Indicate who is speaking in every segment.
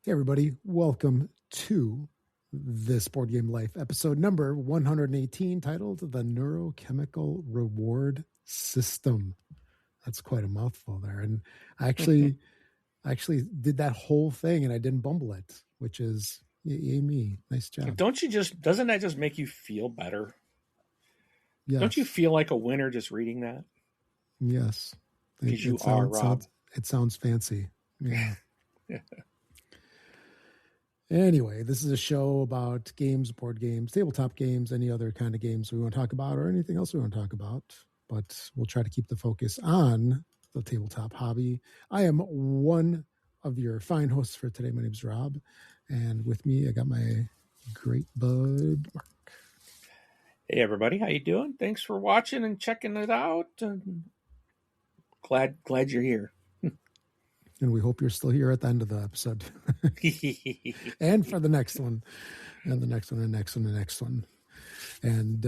Speaker 1: Hey, everybody. Welcome to this Board Game Life episode number 118, titled The Neurochemical Reward System. That's quite a mouthful there. And I actually did that whole thing and I didn't bumble it, which is yay me. Nice job.
Speaker 2: Doesn't that just make you feel better?
Speaker 1: Yes.
Speaker 2: Don't you feel like a winner just reading that?
Speaker 1: Yes.
Speaker 2: Because you are, Rob.
Speaker 1: It sounds fancy. Yeah. Anyway, this is a show about games, board games, tabletop games, any other kind of games we want to talk about or anything else we want to talk about. But we'll try to keep the focus on the tabletop hobby. I am one of your fine hosts for today. My name is Rob. And with me, I got my great bud, Mark.
Speaker 2: Hey, everybody. How you doing? Thanks for watching and checking it out. Glad you're here.
Speaker 1: And we hope you're still here at the end of the episode. And for the next one. And the next one, and the next one, and the next one. And,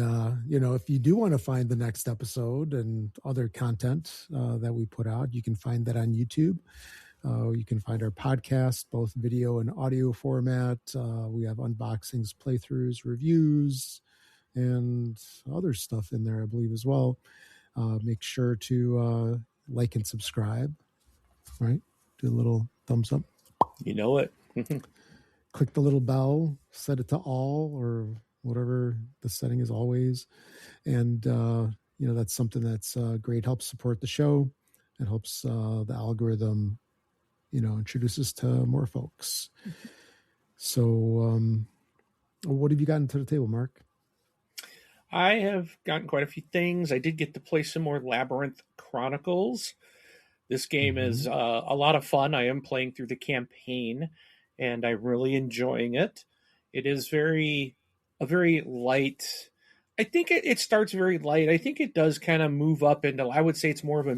Speaker 1: if you do want to find the next episode and other content that we put out, you can find that on YouTube. You can find our podcast, both video and audio format. We have unboxings, playthroughs, reviews, and other stuff in there, I believe, as well. Make sure to like and subscribe, right? Do a little thumbs up.
Speaker 2: You know it.
Speaker 1: Click the little bell, set it to all or whatever the setting is always. And, that's something that's great. Helps support the show. It helps the algorithm, introduce us to more folks. So what have you gotten to the table, Mark?
Speaker 2: I have gotten quite a few things. I did get to play some more Labyrinth Chronicles. This game is a lot of fun. I am playing through the campaign, and I'm really enjoying it. It is a very light. I think it starts very light. I think it does kind of move up into, I would say it's more of a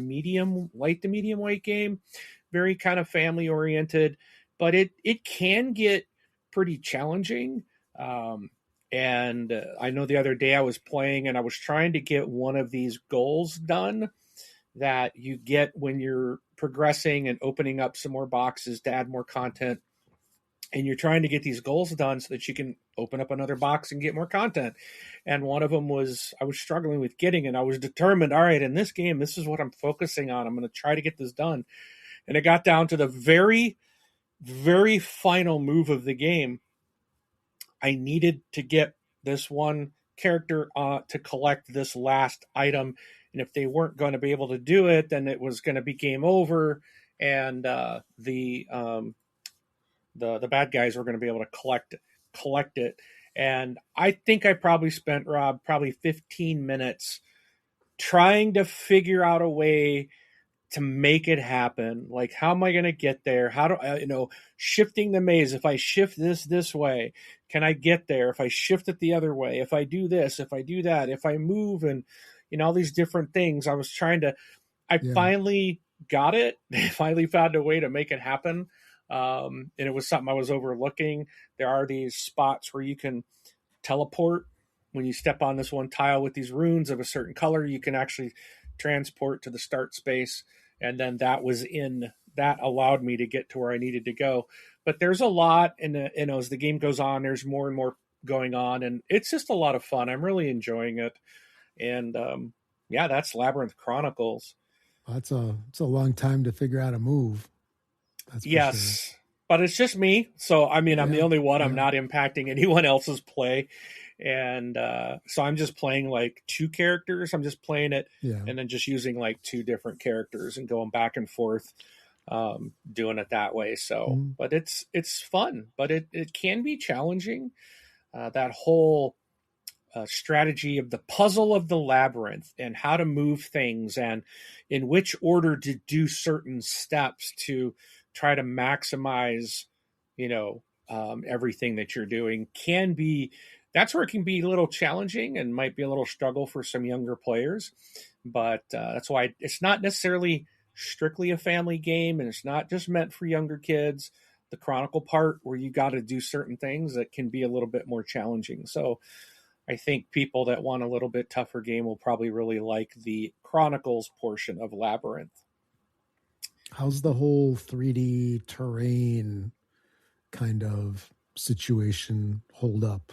Speaker 2: light to medium weight game, very kind of family oriented, but it can get pretty challenging. And I know the other day I was playing and I was trying to get one of these goals done that you get when you're progressing and opening up some more boxes to add more content. And you're trying to get these goals done so that you can open up another box and get more content. And one of them was, I was struggling with getting it. I was determined, all right, in this game, this is what I'm focusing on. I'm going to try to get this done. And it got down to the very, very final move of the game. I needed to get this one character to collect this last item. And if they weren't going to be able to do it, then it was going to be game over. And the bad guys were going to be able to collect it. And I think I probably spent, Rob, 15 minutes trying to figure out a way to make it happen. Like, how am I going to get there? How do I, shifting the maze. If I shift this way, can I get there? If I shift it the other way, if I do this, if I do that, if I move and, all these different things, I finally got it. I finally found a way to make it happen. And it was something I was overlooking. There are these spots where you can teleport. When you step on this one tile with these runes of a certain color, you can actually transport to the start space. And then that allowed me to get to where I needed to go. But there's a lot, and as the game goes on, there's more and more going on, and it's just a lot of fun. I'm really enjoying it. And that's Labyrinth Chronicles.
Speaker 1: It's a long time to figure out a move.
Speaker 2: That's yes, sure. But it's just me. So, I'm the only one. I'm not impacting anyone else's play. And so I'm just playing like two characters. I'm just playing it and then just using like two different characters and going back and forth, doing it that way. So, but it's fun, but it can be challenging. That whole strategy of the puzzle of the labyrinth and how to move things and in which order to do certain steps to try to maximize, everything that you're doing that's where it can be a little challenging and might be a little struggle for some younger players. But that's why it's not necessarily strictly a family game, and it's not just meant for younger kids. The Chronicle part where you got to do certain things that can be a little bit more challenging. So I think people that want a little bit tougher game will probably really like the Chronicles portion of Labyrinth.
Speaker 1: How's the whole 3D terrain kind of situation hold up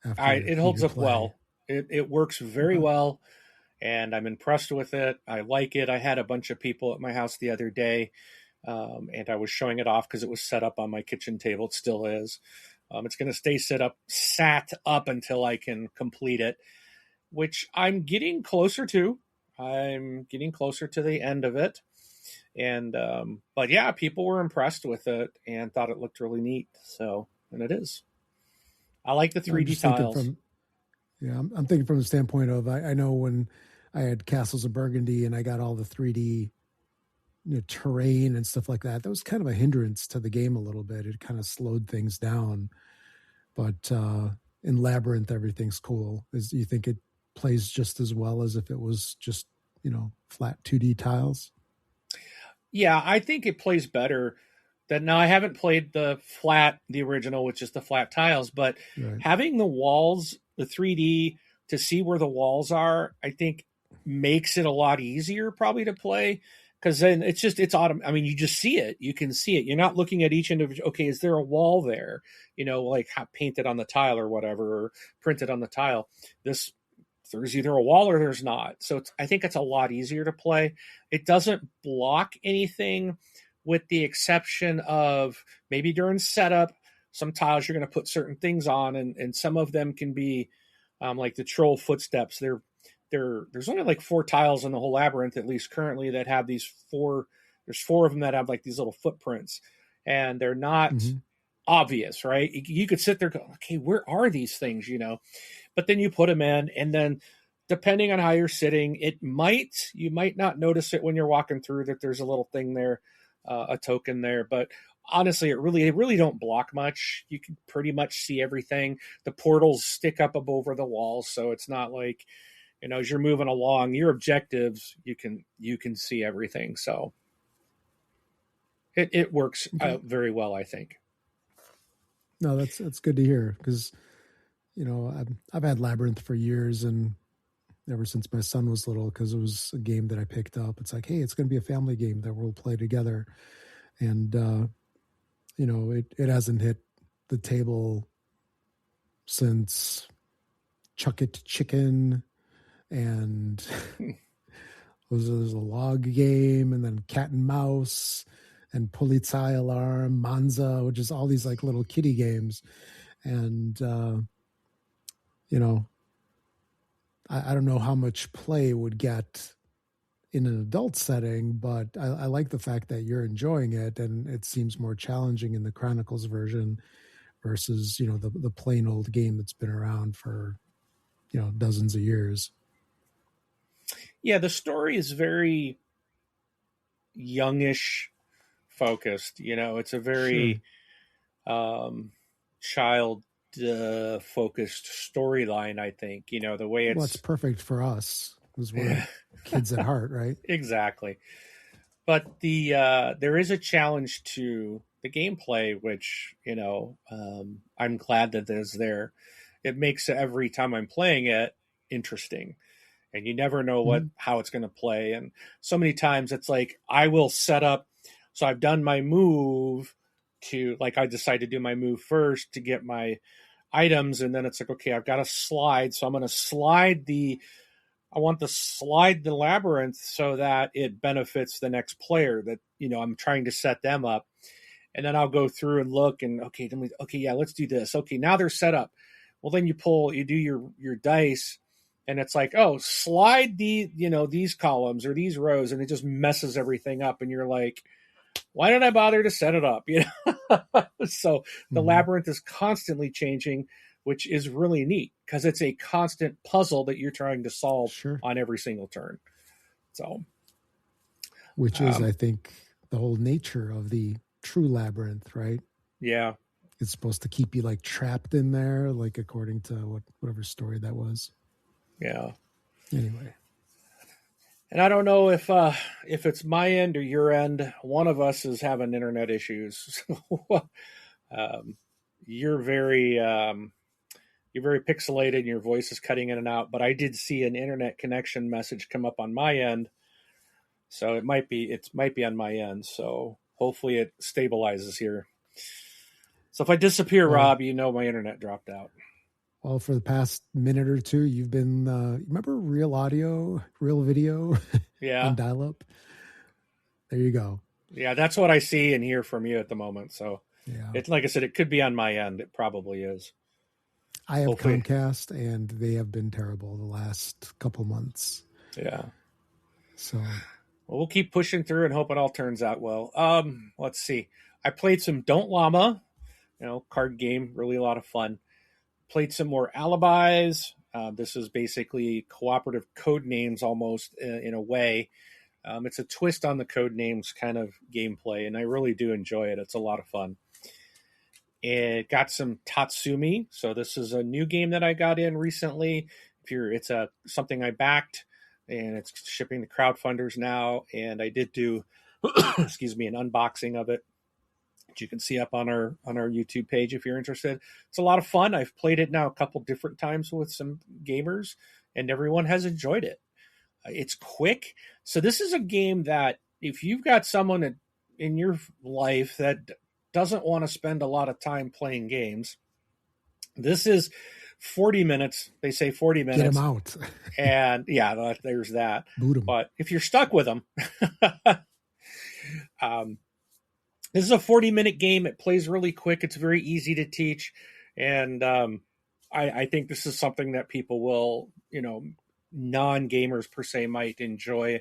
Speaker 1: after
Speaker 2: It holds
Speaker 1: you
Speaker 2: up
Speaker 1: play?
Speaker 2: well. It works very
Speaker 1: Okay.
Speaker 2: well, and I'm impressed with it. I like it. I had a bunch of people at my house the other day, and I was showing it off because it was set up on my kitchen table. It still is. It's going to stay sat up until I can complete it, which I'm getting closer to. I'm getting closer to the end of it, and but yeah, people were impressed with it and thought it looked really neat. So, and it is. I like the
Speaker 1: I'm
Speaker 2: 3D
Speaker 1: just thinking
Speaker 2: tiles.
Speaker 1: from I'm thinking from the standpoint of I know when I had Castles of Burgundy and I got all the 3D terrain and stuff like that. That was kind of a hindrance to the game a little bit. It kind of slowed things down. But in Labyrinth, everything's cool. You think it plays just as well as if it was just flat 2D tiles?
Speaker 2: Yeah, I think it plays better. That now I haven't played the original, which is the flat tiles, but
Speaker 1: Right.
Speaker 2: having the walls, the 3D to see where the walls are, I think makes it a lot easier probably to play because then it's autumn. I mean, you just see it. You can see it. You're not looking at each individual. Okay, is there a wall there? Like painted on the tile or whatever, or printed on the tile. This There's either a wall or there's not. So I think it's a lot easier to play. It doesn't block anything with the exception of maybe during setup, some tiles you're going to put certain things on, and some of them can be like the troll footsteps. There's only like 4 tiles in the whole labyrinth, at least currently, that have these 4. There's 4 of them that have like these little footprints, and they're not
Speaker 1: Mm-hmm.
Speaker 2: obvious, right? You could sit there, go, okay, where are these things, But then you put them in, and then depending on how you're sitting, you might not notice it when you're walking through that there's a little thing there, a token there. But honestly, it really don't block much. You can pretty much see everything. The portals stick up over the walls, so it's not like as you're moving along, your objectives you can see everything. So it works
Speaker 1: Okay.
Speaker 2: very well, I think.
Speaker 1: No, that's good to hear because I've had Labyrinth for years and ever since my son was little because it was a game that I picked up. It's like, hey, it's going to be a family game that we'll play together, and it hasn't hit the table since Chuck It Chicken and there's a log game, and then Cat and Mouse and Polizei Alarm, Manza, which is all these like little kiddie games, and I don't know how much play would get in an adult setting, but I like the fact that you're enjoying it, and it seems more challenging in the Chronicles version versus the plain old game that's been around for dozens of years.
Speaker 2: Yeah, the story is very youngish focused. It's a
Speaker 1: Sure.
Speaker 2: very child focused storyline. I think the way
Speaker 1: Well, it's
Speaker 2: it's
Speaker 1: perfect for us because we're kids at heart, right?
Speaker 2: exactly. But there is a challenge to the gameplay, which I'm glad that is there. It makes every time I'm playing it interesting, and you never know
Speaker 1: Mm-hmm.
Speaker 2: how it's going to play. And so many times it's like I will set up. So I've done my move I decide to do my move first to get my items, and then it's like, okay, I've got to slide. So I'm going to I want to slide the labyrinth so that it benefits the next player that, I'm trying to set them up. And then I'll go through and look and okay, yeah, let's do this. Okay, now they're set up. Well, then you do your dice, and it's like, oh, slide these columns or these rows, and it just messes everything up. And you're like, why did I bother to set it up? So the
Speaker 1: Mm-hmm.
Speaker 2: labyrinth is constantly changing, which is really neat because it's a constant puzzle that you're trying to solve
Speaker 1: Sure.
Speaker 2: on every single turn. So,
Speaker 1: Which is, I think, the whole nature of the true labyrinth, right?
Speaker 2: yeah,
Speaker 1: It's supposed to keep you like trapped in there, like according to whatever story that was.
Speaker 2: yeah.
Speaker 1: Anyway,
Speaker 2: And I don't know if it's my end or your end. One of us is having internet issues. um, you're very you're very pixelated, and your voice is cutting in and out. But I did see an internet connection message come up on my end, so it might be on my end. So hopefully it stabilizes here. So if I disappear,
Speaker 1: Well,
Speaker 2: Rob, you know my internet dropped out.
Speaker 1: Well, for the past minute or two, you've been, remember Real Audio, Real Video
Speaker 2: Yeah.
Speaker 1: on dial-up? There you go.
Speaker 2: Yeah, that's what I see and hear from you at the moment. So
Speaker 1: Yeah.
Speaker 2: it's like I said, it could be on my end. It probably is.
Speaker 1: I have
Speaker 2: Hopefully.
Speaker 1: Comcast, and they have been terrible the last couple months.
Speaker 2: Yeah.
Speaker 1: So
Speaker 2: Well, we'll keep pushing through and hope it all turns out well. Let's see. I played some Don't Llama, card game, really a lot of fun. Played some more Alibis. This is basically cooperative code names almost in a way. It's a twist on the code names kind of gameplay, and I really do enjoy it. It's a lot of fun. It got some Tatsumi, so this is a new game that I got in recently. It's something I backed, and it's shipping to crowdfunders now. And I did do, excuse me, an unboxing of it, which you can see up on our YouTube page if you're interested. It's a lot of fun. I've played it now a couple different times with some gamers, and everyone has enjoyed it. It's quick, so this is a game that if you've got someone in your life that doesn't want to spend a lot of time playing games, this is 40 minutes. They say 40 minutes.
Speaker 1: Get them out.
Speaker 2: And yeah, there's that.
Speaker 1: Boot them.
Speaker 2: But if you're stuck with them, this is a 40-minute game. It plays really quick. It's very easy to teach. And I think this is something that people will, non-gamers per se might enjoy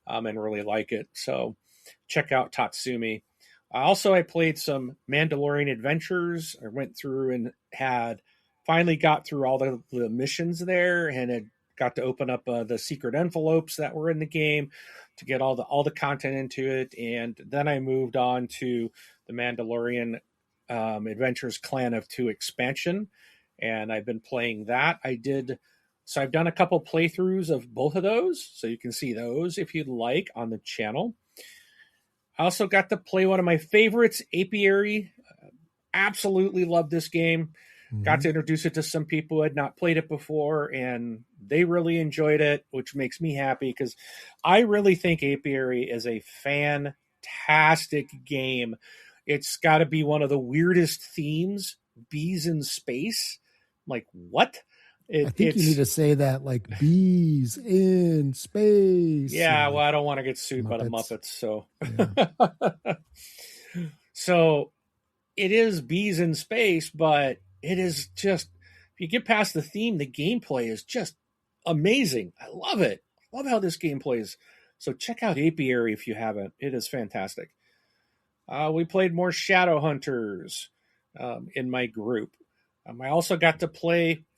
Speaker 2: and really like it. So check out Tatsumi. I played some Mandalorian Adventures. I went through and finally got through all the missions there, and it got to open up the secret envelopes that were in the game to get all the content into it. And then I moved on to the Mandalorian Adventures Clan of Two expansion, and I've been playing that. So I've done a couple playthroughs of both of those, so you can see those if you'd like on the channel. I also got to play one of my favorites, Apiary. Absolutely love this game. Mm-hmm. Got to introduce it to some people who had not played it before, and they really enjoyed it, which makes me happy because I really think Apiary is a fantastic game. It's got to be one of the weirdest themes, bees in space. I'm like, what?
Speaker 1: I think you need to say that like bees in space.
Speaker 2: Yeah, well, I don't want to get sued by the Muppets, so. Yeah. So it is bees in space, but it is just, if you get past the theme, the gameplay is just amazing. I love it. I love how this game plays. So check out Apiary if you haven't. It is fantastic. We played more Shadowhunters in my group. I also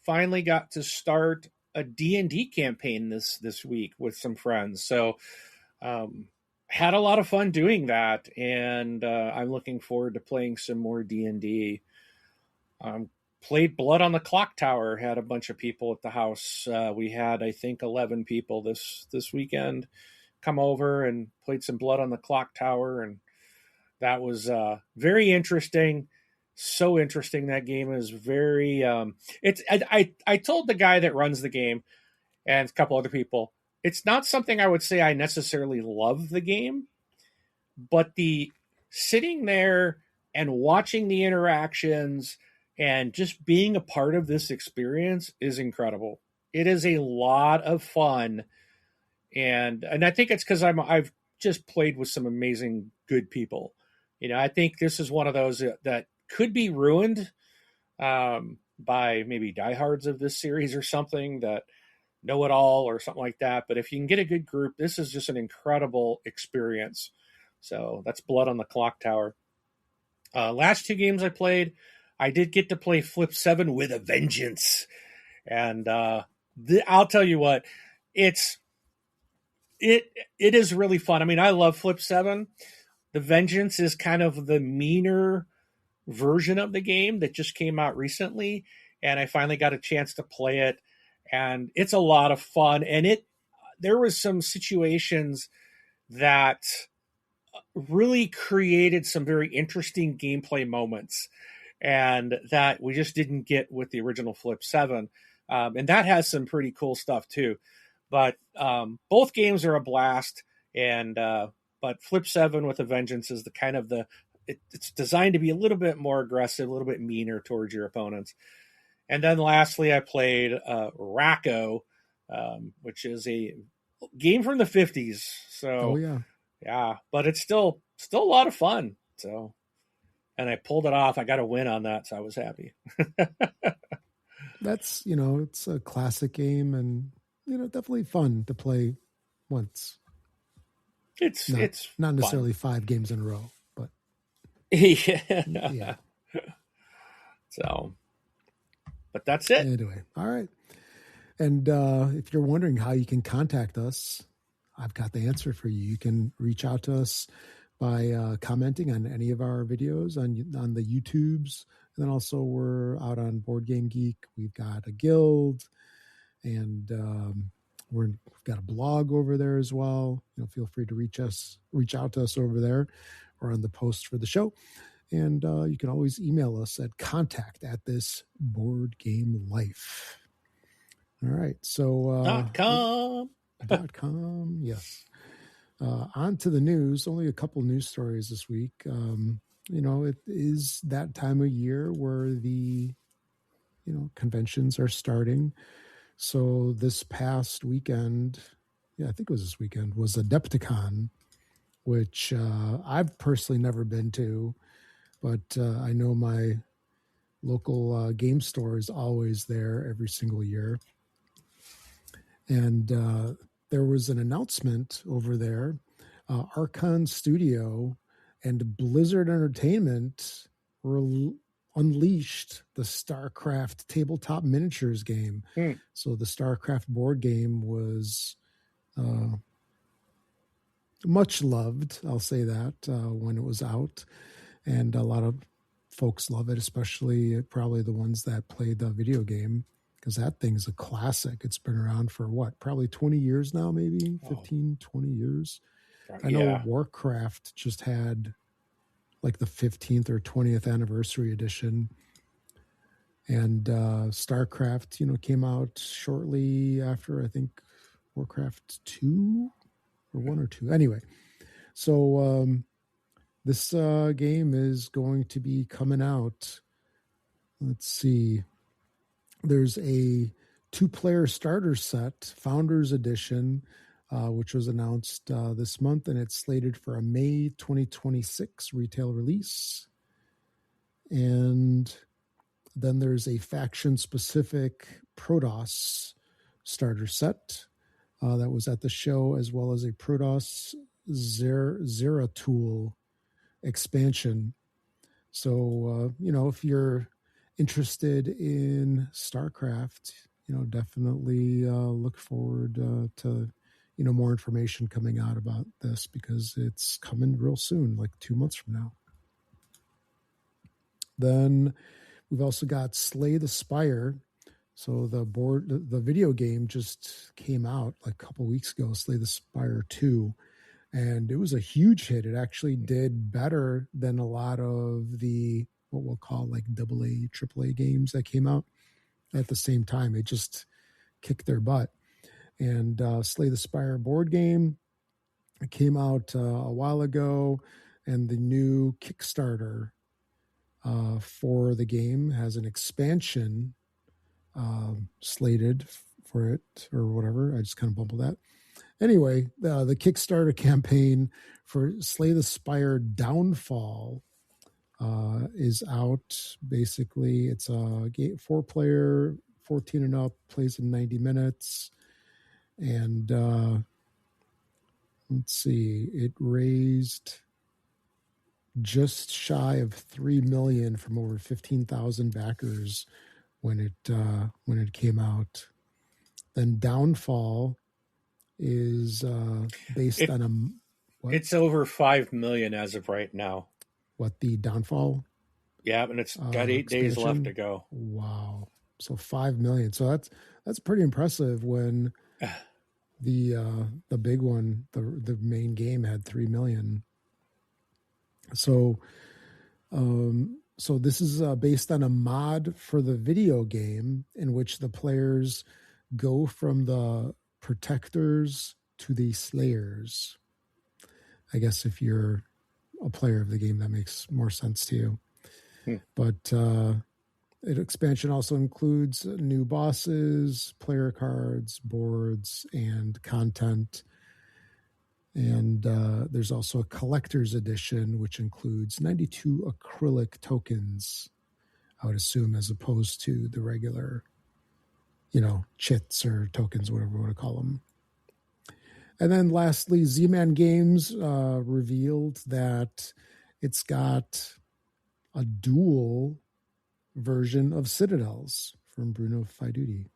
Speaker 2: finally got to start a D&D campaign this week with some friends. So had a lot of fun doing that, and I'm looking forward to playing some more D&D. Played Blood on the Clocktower, had a bunch of people at the house. We had, I think, 11 people this weekend come over and played some Blood on the Clocktower, and that was very interesting. So interesting. That game is very I told the guy that runs the game and a couple other people, it's not something I would say I necessarily love the game, but the sitting there and watching the interactions and just being a part of this experience is incredible. It is a lot of fun, and I think it's because I've just played with some amazing good people. I think this is one of those that could be ruined by maybe diehards of this series or something that know it all or something like that. But if you can get a good group, this is just an incredible experience. So that's Blood on the Clocktower. Last two games I played, I did get to play Flip 7 with a vengeance. And I'll tell you what, it is really fun. I mean, I love Flip 7. The Vengeance is kind of the meaner version of the game that just came out recently, and I finally got a chance to play it, and it's a lot of fun. And there was some situations that really created some very interesting gameplay moments, and that we just didn't get with the original Flip 7. And that has some pretty cool stuff too. But both games are a blast, and but Flip 7 with a Vengeance is it's designed to be a little bit more aggressive, a little bit meaner towards your opponents. And then lastly, I played Racco, which is a game from the 50s. So yeah, but it's still a lot of fun. So, and I pulled it off. I got a win on that, so I was happy.
Speaker 1: That's, it's a classic game, and definitely fun to play once.
Speaker 2: It's
Speaker 1: not necessarily 5 games in a row, but
Speaker 2: yeah. So, but that's it.
Speaker 1: Anyway, all right. And if you're wondering how you can contact us, I've got the answer for you. You can reach out to us by commenting on any of our videos on the YouTubes. And then also we're out on Board Game Geek. We've got a guild, and we've got a blog over there as well. Feel free to reach out to us over there or on the post for the show. And you can always email us at contact@thisboardgamelife. All right. So .com. Yes. On to the news. Only a couple news stories this week. It is that time of year where the conventions are starting. So this past weekend, I think it was this weekend, was Adepticon, which I've personally never been to, but I know my local game store is always there every single year. And there was an announcement over there. Archon Studio and Blizzard Entertainment unleashed the StarCraft tabletop miniatures game. So the StarCraft board game was much loved, I'll say that, when it was out. And a lot of folks love it, especially probably the ones that played the video game, because that thing's a classic. It's been around for probably 20 years now, maybe 15, 20 years. I know Warcraft just had like the 15th or 20th anniversary edition. And StarCraft, came out shortly after, I think, Warcraft 2 or 1 or 2. Anyway, so this game is going to be coming out. Let's see. There's a 2-player starter set, Founders Edition, which was announced this month, and it's slated for a May 2026 retail release. And then there's a faction-specific Protoss starter set that was at the show, as well as a Protoss Zeratul expansion. So, if you're interested in StarCraft, definitely look forward to, more information coming out about this, because it's coming real soon, like 2 months from now. Then we've also got Slay the Spire. So the video game just came out like a couple weeks ago, Slay the Spire 2. And it was a huge hit. It actually did better than a lot of the, what we'll call like AA, AAA games that came out at the same time. It just kicked their butt. And Slay the Spire board game, it came out a while ago, and the new Kickstarter for the game has an expansion slated for it, or whatever. I just kind of bumbled that. Anyway, the Kickstarter campaign for Slay the Spire Downfall is out. Basically, it's a 4-player, 14 and up, plays in 90 minutes. And let's see, it raised just shy of 3 million from over 15,000 backers when it came out. Then Downfall is based on a... What?
Speaker 2: It's over 5 million as of right now.
Speaker 1: What, the Downfall?
Speaker 2: Yeah, and it's got 8 days left to go.
Speaker 1: Wow. So 5 million. So that's pretty impressive when the big one, the main game, had 3 million. So this is based on a mod for the video game in which the players go from the protectors to the slayers. I guess if you're a player of the game, that makes more sense to you.
Speaker 2: Hmm.
Speaker 1: But expansion also includes new bosses, player cards, boards, and content. And there's also a collector's edition, which includes 92 acrylic tokens, I would assume, as opposed to the regular, chits or tokens, whatever you want to call them. And then lastly, Z-Man Games revealed that it's got a dual version of Citadels from Bruno Faiduti.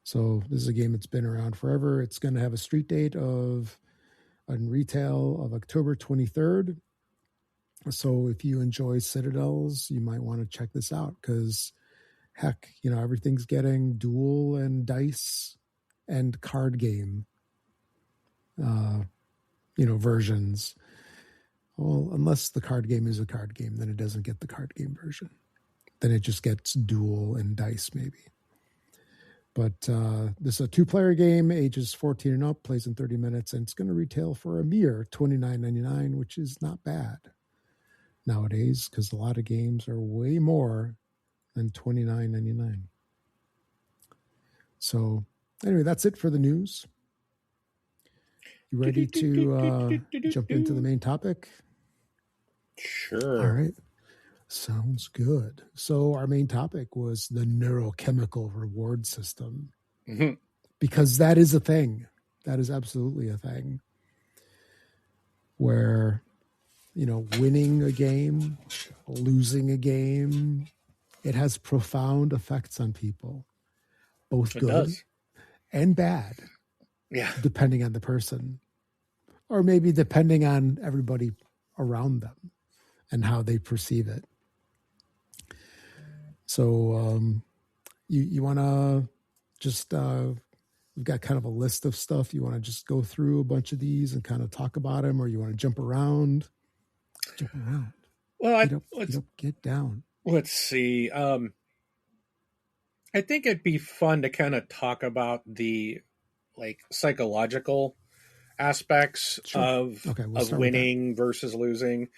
Speaker 1: So this is a game that's been around forever. It's going to have a street date on retail of October 23rd. So if you enjoy Citadels, you might want to check this out because, heck, everything's getting dual and dice and card game, versions. Well, unless the card game is a card game, then it doesn't get the card game version. Then it just gets dual and dice maybe. But this is a 2-player game, ages 14 and up, plays in 30 minutes, and it's going to retail for a mere $29.99, which is not bad nowadays because a lot of games are way more than $29.99. So anyway, that's it for the news. You ready to jump into the main topic?
Speaker 2: Sure.
Speaker 1: All right. Sounds good. So our main topic was the neurochemical reward system, because that is a thing. That is absolutely a thing where, winning a game, losing a game, it has profound effects on people, both good and bad.
Speaker 2: Yeah.
Speaker 1: Depending on the person, or maybe depending on everybody around them and how they perceive it. So you want to just, we've got kind of a list of stuff. You want to just go through a bunch of these and kind of talk about them, or you want to jump around? Jump around.
Speaker 2: Well,
Speaker 1: let's get down.
Speaker 2: Let's see. I think it'd be fun to kind of talk about the psychological aspects of winning versus losing.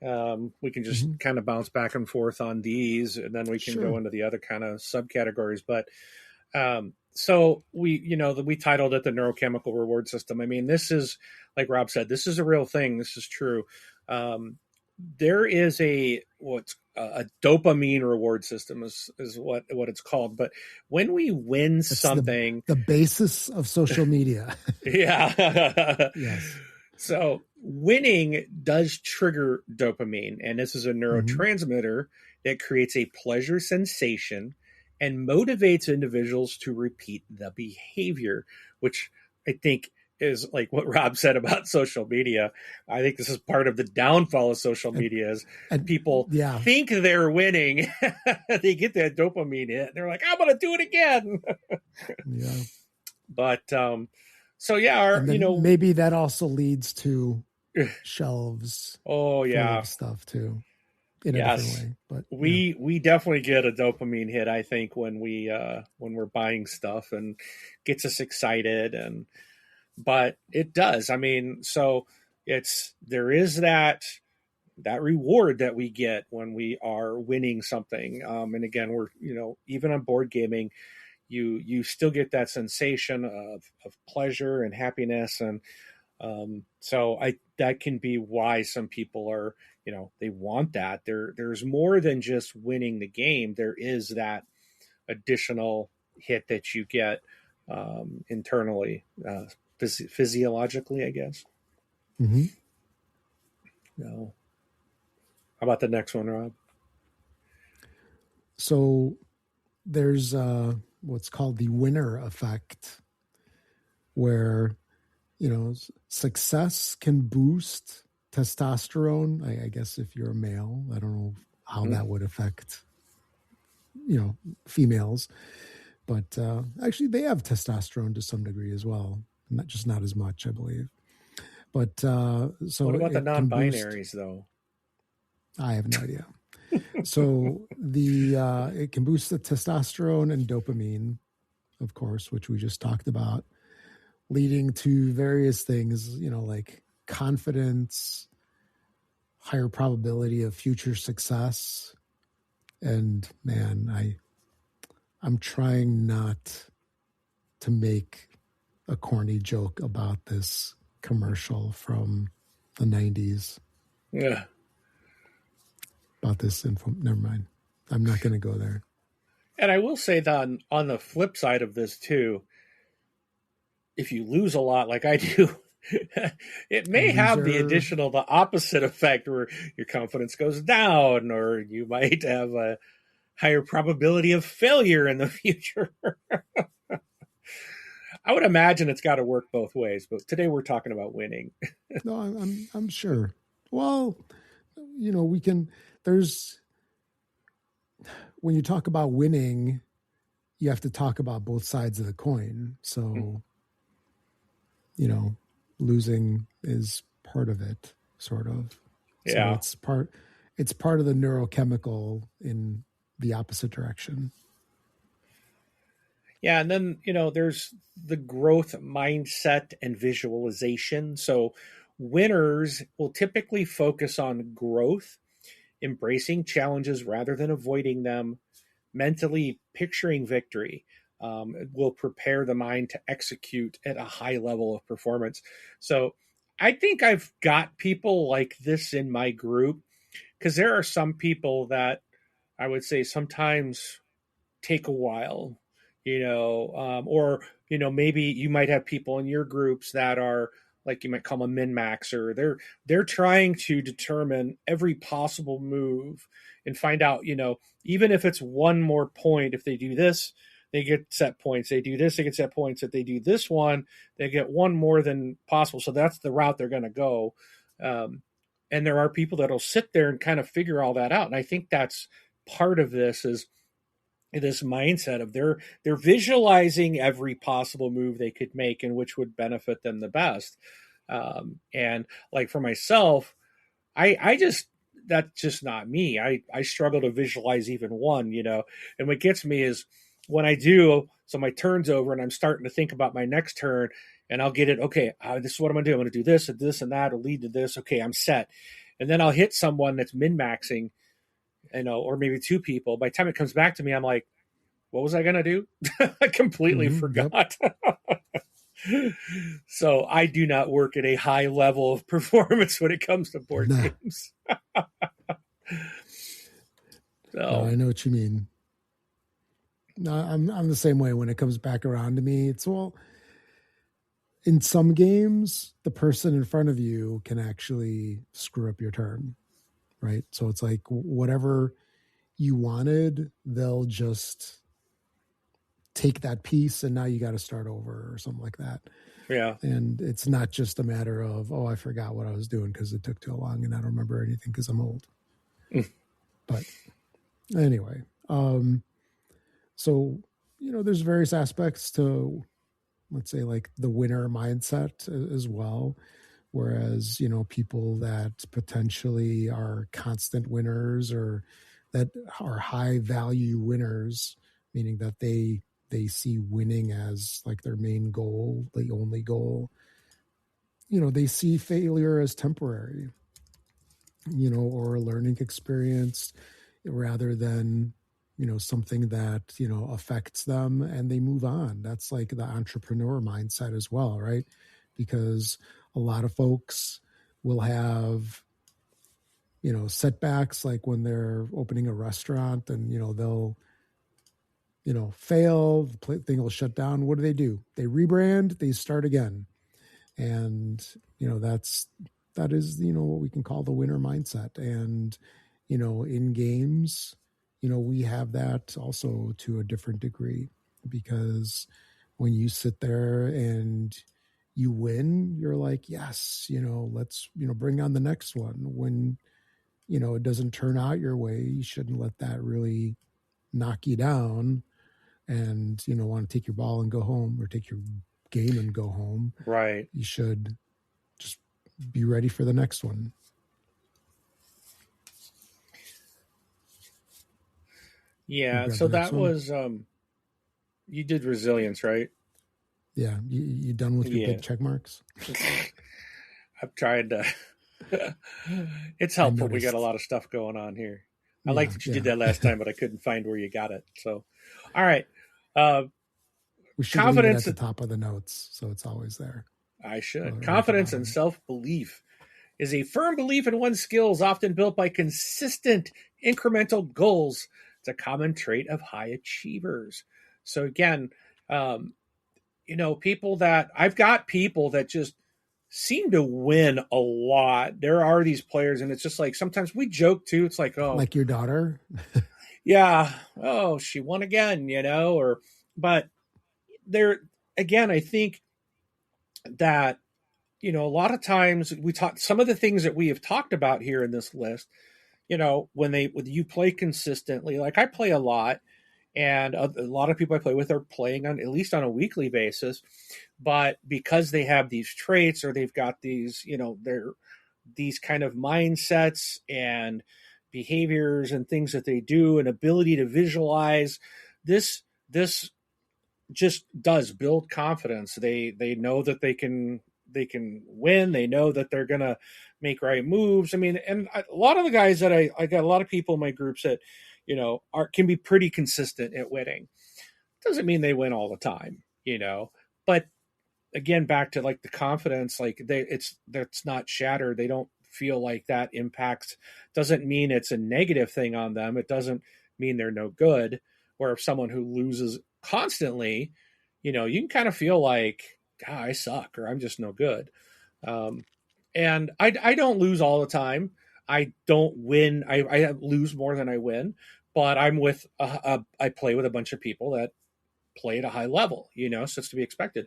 Speaker 2: We can just kind of bounce back and forth on these, and then we can go into the other kind of subcategories. But so we titled it the neurochemical reward system. I mean, this is, like Rob said, this is a real thing. This is true. There is a dopamine reward system is what it's called. But when we win something,
Speaker 1: the basis of social media.
Speaker 2: Yeah.
Speaker 1: Yes.
Speaker 2: So winning does trigger dopamine, and this is a neurotransmitter that creates a pleasure sensation and motivates individuals to repeat the behavior, which I think is like what Rob said about social media. I think this is part of the downfall of social media is people think they're winning. They get that dopamine hit. They're like, I'm going to do it again.
Speaker 1: Yeah.
Speaker 2: But, so yeah,
Speaker 1: maybe that also leads to shelves.
Speaker 2: Oh yeah.
Speaker 1: Stuff too. In a different way. But
Speaker 2: we definitely get a dopamine hit, I think, when we're buying stuff, and gets us excited, but it does. I mean, so there is that reward that we get when we are winning something. And again, we're, even on board gaming, you still get that sensation of pleasure and happiness. And so that can be why some people are, they want that. There's more than just winning the game. There is that additional hit that you get internally, physiologically, I guess. How about the next one, Rob?
Speaker 1: So there's what's called the winner effect, where success can boost testosterone. I guess if you're a male, I don't know how that would affect females, but actually they have testosterone to some degree as well, not as much, I believe. But so
Speaker 2: what about the non-binaries though?
Speaker 1: I have no idea. So it can boost the testosterone and dopamine, of course, which we just talked about, leading to various things, like confidence, higher probability of future success. And man, I'm trying not to make a corny joke about this commercial from the 90s.
Speaker 2: Yeah.
Speaker 1: About this info. Never mind. I'm not going to go there.
Speaker 2: And I will say that on the flip side of this too, if you lose a lot like I do, it may have the opposite effect where your confidence goes down, or you might have a higher probability of failure in the future. I would imagine it's got to work both ways, but today we're talking about winning.
Speaker 1: No, I'm sure. Well, we can. There's when you talk about winning, you have to talk about both sides of the coin. So, losing is part of it, sort of.
Speaker 2: Yeah.
Speaker 1: So it's part of the neurochemical in the opposite direction.
Speaker 2: Yeah, and then, there's the growth mindset and visualization. So winners will typically focus on growth, embracing challenges rather than avoiding them, mentally picturing victory. Will prepare the mind to execute at a high level of performance. So I think I've got people like this in my group, because there are some people that I would say sometimes take a while, or maybe you might have people in your groups that are, like, you might call them a min-maxer. They're trying to determine every possible move and find out, even if it's one more point, if they do this, they get set points. They do this, they get set points. If they do this one, they get one more than possible. So that's the route they're going to go. And there are people that'll sit there and kind of figure all that out. And I think that's part of this is this mindset of they're visualizing every possible move they could make and which would benefit them the best. And like for myself, I just, that's just not me. I struggle to visualize even one, and what gets me is when I do, so my turn's over and I'm starting to think about my next turn, and I'll get it. Okay, this is what I'm going to do. I'm going to do this and this and that will lead to this. Okay, I'm set. And then I'll hit someone that's min-maxing, or maybe two people. By the time it comes back to me, I'm like, what was I going to do? I completely forgot. Yep. So I do not work at a high level of performance when it comes to board games.
Speaker 1: No, I know what you mean. No, I'm the same way when it comes back around to me. It's, well, in some games, the person in front of you can actually screw up your turn, right? So it's like whatever you wanted, they'll just take that piece and now you got to start over or something like that.
Speaker 2: Yeah.
Speaker 1: And it's not just a matter of, I forgot what I was doing because it took too long and I don't remember anything because I'm old. But anyway, so, there's various aspects to, let's say, like the winner mindset as well. Whereas, people that potentially are constant winners or that are high value winners, meaning that they see winning as like their main goal, the only goal. They see failure as temporary, or a learning experience rather than, something that, affects them and they move on. That's like the entrepreneur mindset as well, right? Because a lot of folks will have, setbacks, like when they're opening a restaurant and, they'll, fail, the thing will shut down. What do? They rebrand, they start again. And, that is, what we can call the winner mindset. And, in games, we have that also to a different degree, because when you sit there and you win, you're like, yes, let's, bring on the next one. When, it doesn't turn out your way, you shouldn't let that really knock you down and, want to take your ball and go home, or take your game and go home.
Speaker 2: Right.
Speaker 1: You should just be ready for the next one.
Speaker 2: Yeah. So that was, you did resilience, right?
Speaker 1: Yeah. You done with your big check marks?
Speaker 2: I've tried to It's helpful. We got a lot of stuff going on here. I liked that you did that last time, but I couldn't find where you got it. So, all right.
Speaker 1: We should leave it at the top of the notes, so it's always there.
Speaker 2: I should. Confidence and self-belief is a firm belief in one's skills, often built by consistent incremental goals. It's a common trait of high achievers. So again, people that I've got people that just seem to win a lot. There are these players, and it's just like sometimes we joke too. It's like, oh,
Speaker 1: like your daughter.
Speaker 2: Yeah. Oh, she won again, but there again, I think that, a lot of times we talk some of the things that we have talked about here in this list, when you play consistently, like I play a lot, and a lot of people I play with are playing on at least on a weekly basis, but because they have these traits or they've got these, they're these kind of mindsets and behaviors and things that they do and ability to visualize this just does build confidence. They know that they can win. They know that they're going to make right moves. I mean, and a lot of the guys that I got a lot of people in my groups that, can be pretty consistent at winning. Doesn't mean they win all the time, but again, back to like the confidence, like that's not shattered. They don't feel like that impacts, doesn't mean it's a negative thing on them. It doesn't mean they're no good. Or if someone who loses constantly, you can kind of feel like, God, I suck, or I'm just no good. And I don't lose all the time. I don't win. I lose more than I win, but I'm with, I play with a bunch of people that play at a high level, so it's to be expected.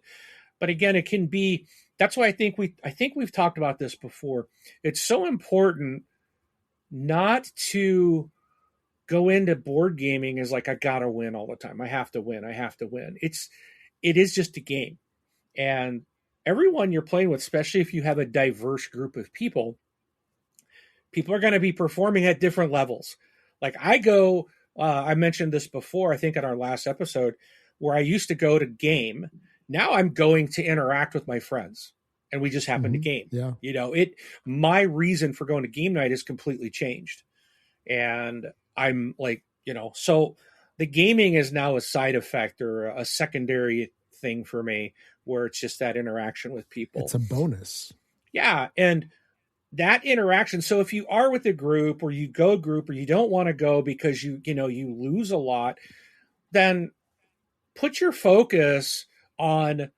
Speaker 2: But again, it can be, that's why I think we've talked about this before. It's so important not to go into board gaming as like, I gotta win all the time. I have to win. It is just a game. And everyone you're playing with, especially if you have a diverse group of people are going to be performing at different levels. Like I mentioned this before, I think in our last episode, where I used to go to game. Now I'm going to interact with my friends, and we just happen to game.
Speaker 1: Yeah.
Speaker 2: My reason for going to game night is completely changed. And I'm like, so the gaming is now a side effect or a secondary thing for me, where it's just that interaction with people.
Speaker 1: It's a bonus.
Speaker 2: Yeah. And that interaction. So if you are with a group or you go group or you don't want to go because you lose a lot, then put your focus on,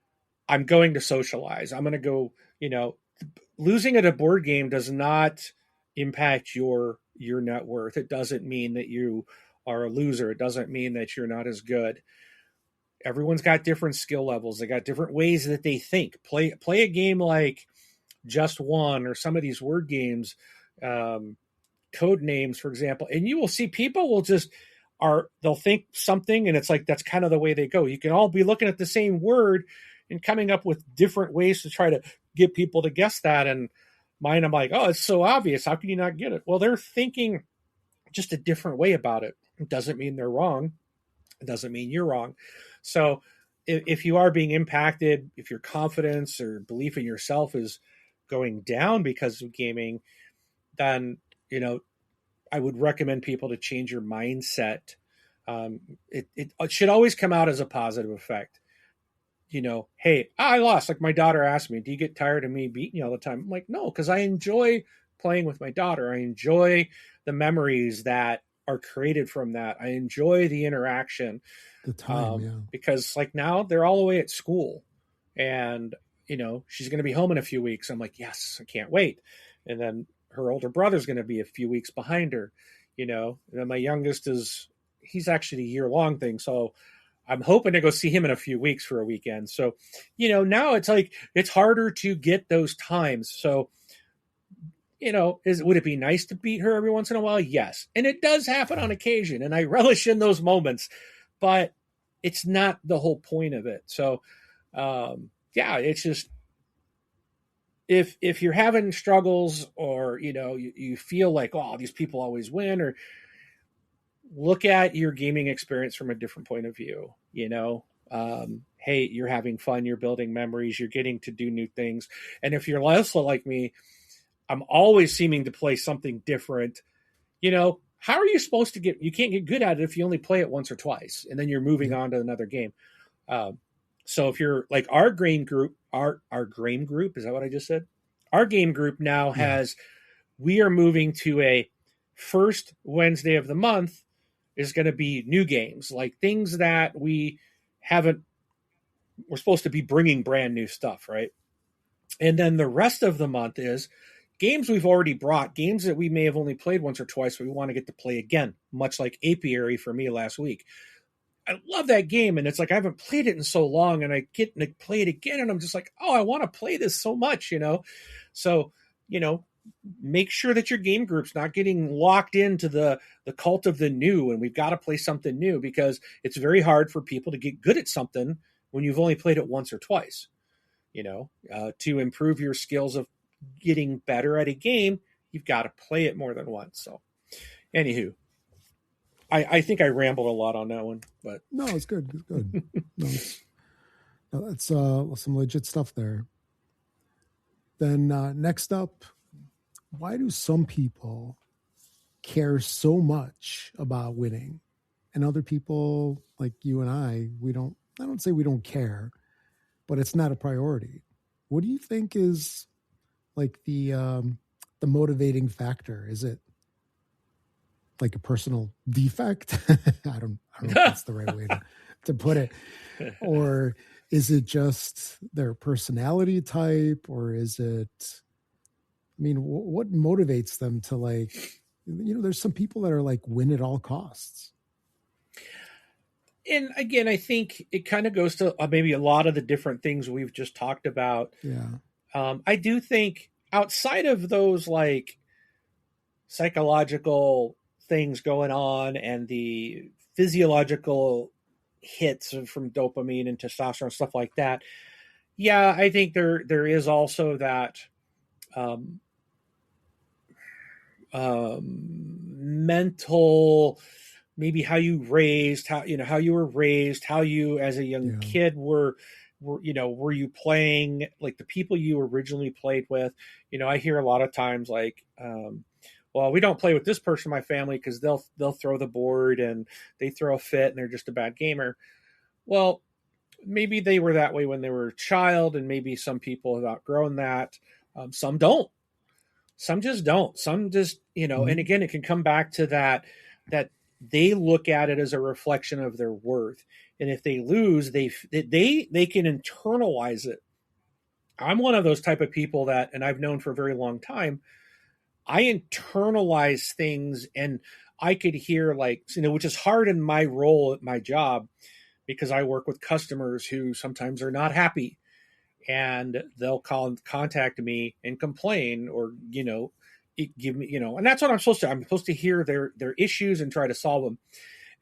Speaker 2: I'm going to socialize. I'm going to go, losing at a board game does not impact your net worth. It doesn't mean that you are a loser. It doesn't mean that you're not as good. Everyone's got different skill levels. They got different ways that they think. Play a game like Just One or some of these word games, code names, for example, and you will see people will they'll think something, and it's like that's kind of the way they go. You can all be looking at the same word and coming up with different ways to try to get people to guess that. And mine, I'm like, oh, it's so obvious. How can you not get it? Well, they're thinking just a different way about it. It doesn't mean they're wrong. It doesn't mean you're wrong. So if you are being impacted, if your confidence or belief in yourself is going down because of gaming, then, I would recommend people to change your mindset. It should always come out as a positive effect. Hey, I lost. Like my daughter asked me, do you get tired of me beating you all the time? I'm like, no, because I enjoy playing with my daughter. I enjoy the memories that are created from that. I enjoy the interaction.
Speaker 1: The time,
Speaker 2: because like now they're all the way at school, and she's going to be home in a few weeks. I'm like, yes, I can't wait. And then her older brother's going to be a few weeks behind her, and then my youngest he's actually a year-long thing. So I'm hoping to go see him in a few weeks for a weekend. So, now it's like, it's harder to get those times. So, would it be nice to beat her every once in a while? Yes. And it does happen on occasion, and I relish in those moments, but it's not the whole point of it. So, it's just, if you're having struggles or, you feel like, oh, these people always win, or look at your gaming experience from a different point of view, hey, you're having fun, you're building memories, you're getting to do new things. And if you're also like me, I'm always seeming to play something different. How are you supposed to you can't get good at it if you only play it once or twice and then you're moving on to another game. So if you're like our game group, our game group, is that what I just said? Our game group now we are moving to a first Wednesday of the month is going to be new games, like things that we're supposed to be bringing brand new stuff, right? And then the rest of the month is games we've already brought, games that we may have only played once or twice, but we want to get to play again, much like Apiary for me last week. I love that game, and it's like I haven't played it in so long, and I get to play it again, and I'm just like, oh, I want to play this so much, So, make sure that your game group's not getting locked into the cult of the new, and we've got to play something new, because it's very hard for people to get good at something when you've only played it once or twice. To improve your skills of getting better at a game, you've got to play it more than once. So, anywho, I think I rambled a lot on that one, but
Speaker 1: no, it's good. It's good. No, that's some legit stuff there. Then next up, why do some people care so much about winning, and other people like you and I don't say we don't care, but it's not a priority. What do you think is like the motivating factor? Is it like a personal defect? I don't know if that's the right way to put it. Or is it just their personality type? Or is it, what motivates them to there's some people that are like win at all costs.
Speaker 2: And again, I think it kind of goes to maybe a lot of the different things we've just talked about.
Speaker 1: Yeah.
Speaker 2: I do think outside of those like psychological things going on and the physiological hits from dopamine and testosterone, stuff like that. Yeah, I think there is also that mental, maybe how you were raised, how you as a young kid were you playing like the people you originally played with. I hear a lot of times like, well, we don't play with this person in my family because they'll throw the board and they throw a fit and they're just a bad gamer. Well, maybe they were that way when they were a child, and maybe some people have outgrown that. Some don't. Some just don't. Some just, and again, it can come back to that they look at it as a reflection of their worth. And if they lose, they can internalize it. I'm one of those type of people and I've known for a very long time, I internalize things, and I could hear which is hard in my role at my job, because I work with customers who sometimes are not happy, and they'll contact me and complain, or, give me, and that's what I'm supposed to. I'm supposed to hear their issues and try to solve them.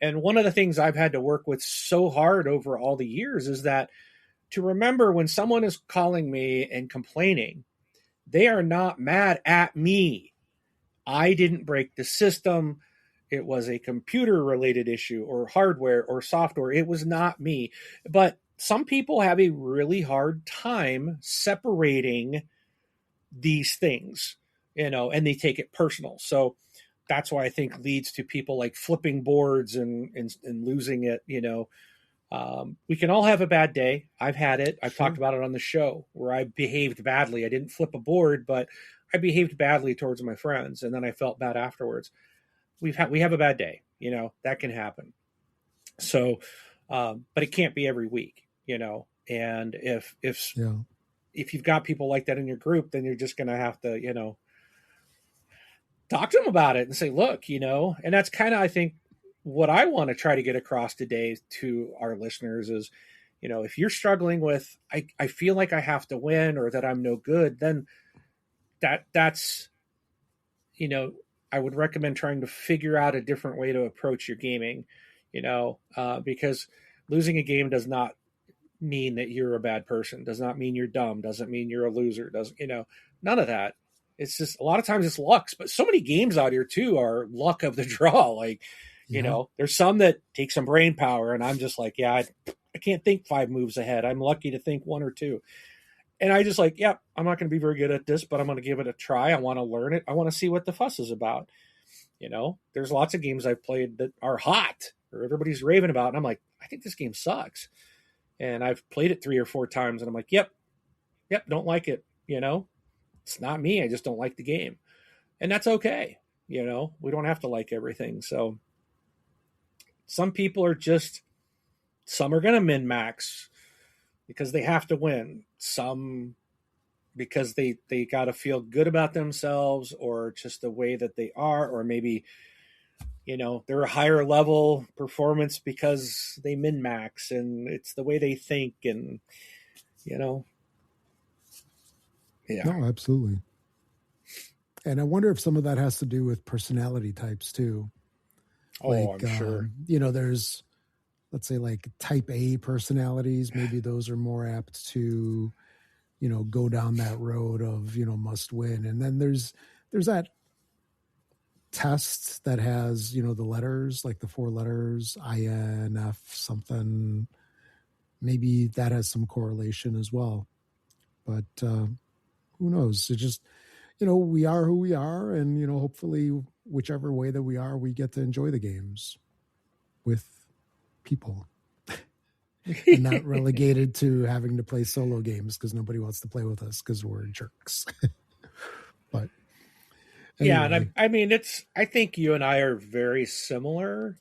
Speaker 2: And one of the things I've had to work with so hard over all the years is that to remember when someone is calling me and complaining, they are not mad at me. I didn't break the system. It was a computer-related issue or hardware or software. It was not me. But some people have a really hard time separating these things, and they take it personal. So that's why I think leads to people like flipping boards and losing it. We can all have a bad day. I've had it. I've talked about it on the show where I behaved badly. I didn't flip a board, but I behaved badly towards my friends, and then I felt bad afterwards. We have a bad day, that can happen. So, but it can't be every week, and if you've got people like that in your group, then you're just going to have to, talk to them about it and say, look, and that's kind of, I think, what I want to try to get across today to our listeners is, if you're struggling with, I feel like I have to win, or that I'm no good, then that's, I would recommend trying to figure out a different way to approach your gaming, because losing a game does not mean that you're a bad person, does not mean you're dumb, doesn't mean you're a loser, doesn't, none of that. It's just a lot of times it's lucks, but so many games out here too are luck of the draw. Like, there's some that take some brain power, and I'm just like, I can't think 5 moves ahead. I'm lucky to think 1 or 2. And I just like, yep, I'm not going to be very good at this, but I'm going to give it a try. I want to learn it. I want to see what the fuss is about. There's lots of games I've played that are hot or everybody's raving about. And I'm like, I think this game sucks. And I've played it 3 or 4 times and I'm like, yep, don't like it. It's not me. I just don't like the game. And that's okay. We don't have to like everything. So some people are just, some are going to min max because they have to win. Some because they got to feel good about themselves, or just the way that they are, or maybe they're a higher level performance because they min max and it's the way they think. And yeah.
Speaker 1: No, absolutely. And I wonder if some of that has to do with personality types too.
Speaker 2: I'm sure.
Speaker 1: There's, let's say, like type A personalities. Maybe those are more apt to go down that road of must win. And then there's that test that has the letters, like the 4 letters, INF something. Maybe that has some correlation as well, but who knows? It just we are who we are, and hopefully whichever way that we are, we get to enjoy the games with people. And not relegated to having to play solo games because nobody wants to play with us because we're jerks. But anyway.
Speaker 2: Yeah, and I mean, I think you and I are very similar,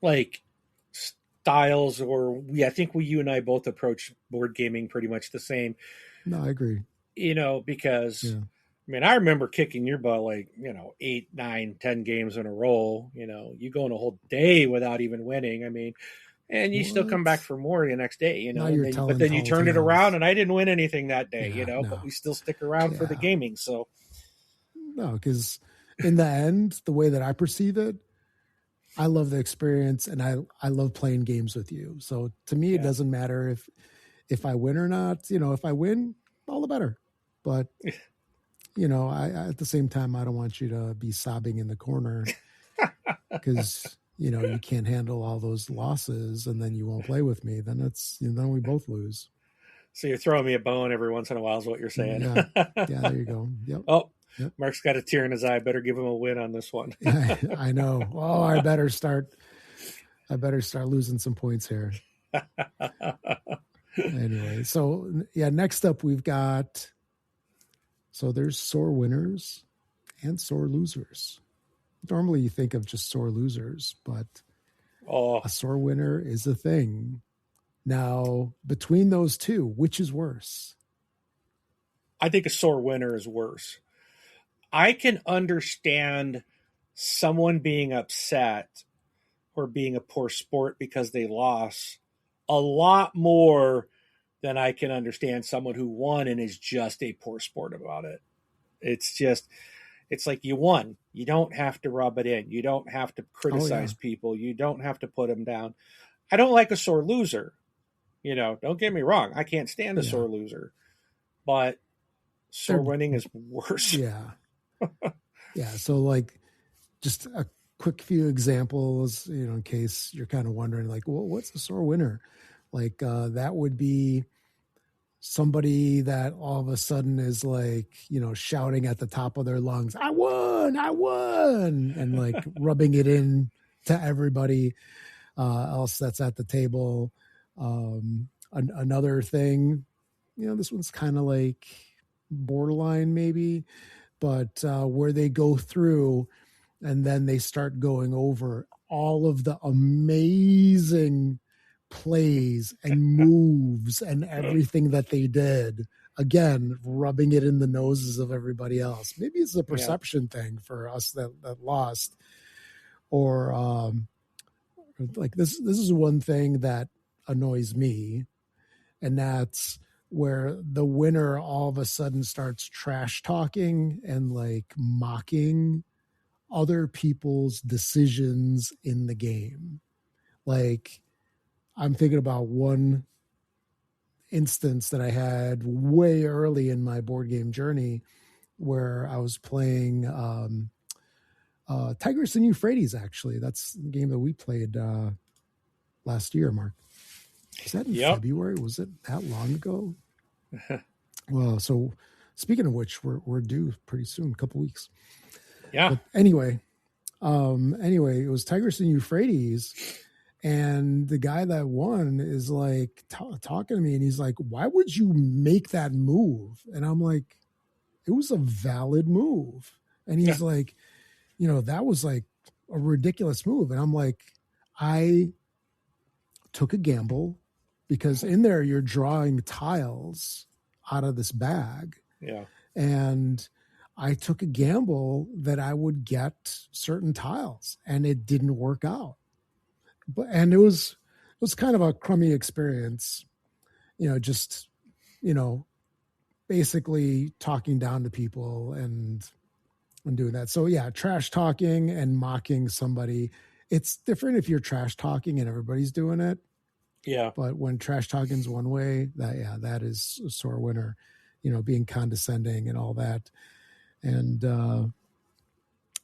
Speaker 2: like styles, or I think you and I both approach board gaming pretty much the same.
Speaker 1: No, I agree.
Speaker 2: Because I mean, I remember kicking your butt like 8, 9, 10 games in a row. You go in a whole day without even winning. I mean. And you still come back for more the next day, but then you turn it around and I didn't win anything that day, but we still stick around for the gaming. So
Speaker 1: no, because in the end, the way that I perceive it, I love the experience and I love playing games with you. So to me, it doesn't matter if I win or not. If I win, all the better. But I at the same time, I don't want you to be sobbing in the corner because you can't handle all those losses and then you won't play with me. Then then we both lose.
Speaker 2: So you're throwing me a bone every once in a while is what you're saying.
Speaker 1: Yeah, there you go. Yep.
Speaker 2: Oh, yep. Mark's got a tear in his eye. Better give him a win on this one.
Speaker 1: I know. Oh, I better start losing some points here. Anyway, so next up we've got, so there's sore winners and sore losers. Normally you think of just sore losers, but a sore winner is a thing. Now, between those two, which is worse?
Speaker 2: I think a sore winner is worse. I can understand someone being upset or being a poor sport because they lost a lot more than I can understand someone who won and is just a poor sport about it. It's like you won. You don't have to rub it in. You don't have to criticize people. You don't have to put them down. I don't like a sore loser. Don't get me wrong. I can't stand a sore loser. But sore winning is worse.
Speaker 1: Yeah. Yeah. So like just a quick few examples, in case you're kind of wondering like, well, what's a sore winner? Like that would be somebody that all of a sudden is like, shouting at the top of their lungs, I won, and like rubbing it in to everybody else that's at the table. Another thing, this one's kind of like borderline maybe, but where they go through and then they start going over all of the amazing plays and moves and everything that they did, again rubbing it in the noses of everybody else. Maybe it's a perception thing for us that lost, or like this is one thing that annoys me, and that's where the winner all of a sudden starts trash talking and like mocking other people's decisions in the game. Like I'm thinking about one instance that I had way early in my board game journey where I was playing Tigris and Euphrates, actually. That's the game that we played last year, Mark. Was that in February? Was it that long ago? Well, so speaking of which, we're due pretty soon, a couple weeks.
Speaker 2: Yeah.
Speaker 1: But anyway, it was Tigris and Euphrates, and the guy that won is like talking to me, and he's like, "Why would you make that move?" And I'm like, "It was a valid move." And he's like, "That was like a ridiculous move." And I'm like, "I took a gamble because in there you're drawing tiles out of this bag."
Speaker 2: Yeah.
Speaker 1: And I took a gamble that I would get certain tiles, and it didn't work out. And it was kind of a crummy experience, just, basically talking down to people and doing that. So yeah, trash talking and mocking somebody. It's different if you're trash talking and everybody's doing it.
Speaker 2: Yeah.
Speaker 1: But when trash talking's one way, that is a sore winner, being condescending and all that. And,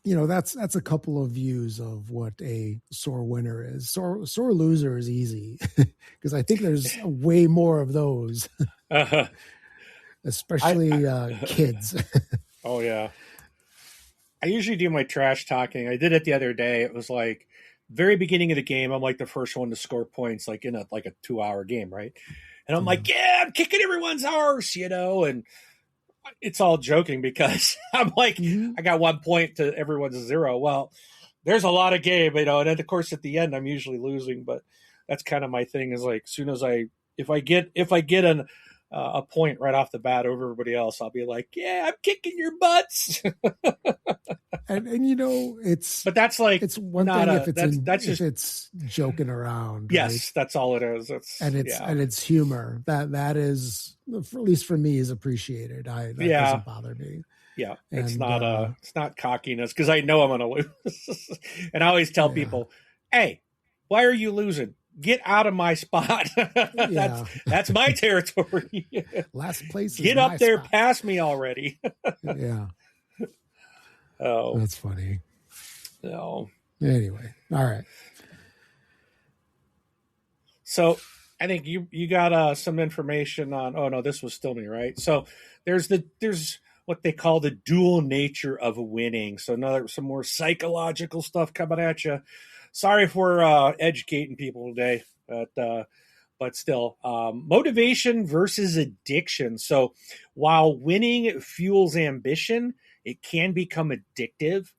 Speaker 1: that's a couple of views of what a sore winner is. Sore loser is easy because I think there's way more of those, especially kids.
Speaker 2: Oh yeah. I usually do my trash talking. I did it the other day. It was like very beginning of the game. I'm like the first one to score points, like in a 2-hour game, right? And I'm like, yeah, I'm kicking everyone's arse, and it's all joking because I'm like, I got 1 point to everyone's 0. Well, there's a lot of game, and then of course at the end I'm usually losing, but that's kind of my thing. Is like, soon as if I get a point right off the bat over everybody else, I'll be like, yeah, I'm kicking your butts.
Speaker 1: and it's,
Speaker 2: but that's like,
Speaker 1: it's one thing if it's if it's joking around.
Speaker 2: Yes,
Speaker 1: right?
Speaker 2: That's all it is.
Speaker 1: And it's humor that is, at least for me, is appreciated. That doesn't bother me.
Speaker 2: Yeah, it's not cockiness because I know I'm going to lose. And I always tell people, hey, why are you losing? Get out of my spot. That's my territory.
Speaker 1: Last place.
Speaker 2: Get up there past me already.
Speaker 1: Yeah.
Speaker 2: Oh,
Speaker 1: that's funny.
Speaker 2: No.
Speaker 1: Anyway, all right.
Speaker 2: So I think you got some information on. Oh no, this was still me, right? So there's what they call the dual nature of winning. So some more psychological stuff coming at you. Sorry if we're educating people today, but still, motivation versus addiction. So while winning fuels ambition, it can become addictive.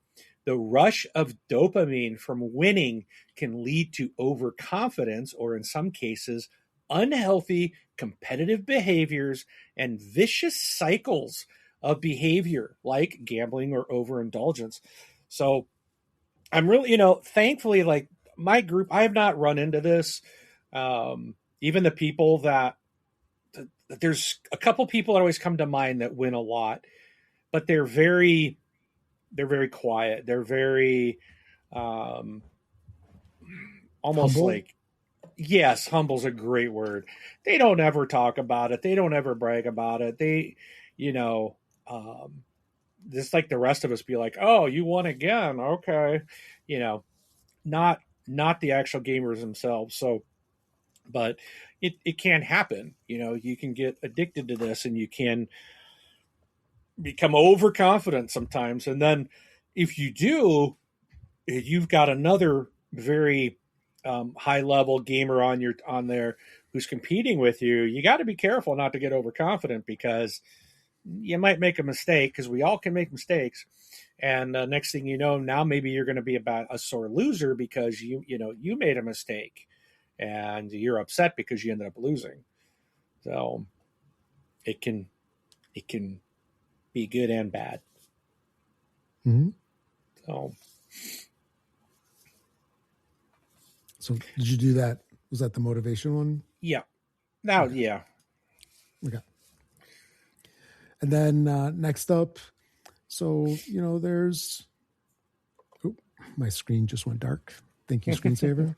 Speaker 2: The rush of dopamine from winning can lead to overconfidence, or in some cases, unhealthy competitive behaviors and vicious cycles of behavior like gambling or overindulgence. So I'm really, thankfully, like my group, I have not run into this. Even the people there's a couple people that always come to mind that win a lot, but they're very quiet. They're very, almost
Speaker 1: humble?
Speaker 2: like, yes, humble's a great word. They don't ever talk about it. They don't ever brag about it. They, just like the rest of us be like, oh, you won again. Okay. Not the actual gamers themselves. So, but it can happen. You can get addicted to this and you can become overconfident sometimes. And then if you do, you've got another very high level gamer on there who's competing with you. You got to be careful not to get overconfident because you might make a mistake, because we all can make mistakes. And next thing you know, now maybe you're going to be about a sore loser because you made a mistake and you're upset because you ended up losing. So it can be good and bad.
Speaker 1: Mm-hmm. So did you do that? Was that the motivation one?
Speaker 2: Yeah. Now, okay. Yeah.
Speaker 1: Okay. And then next up, so, there's, my screen just went dark. Thank you, screensaver.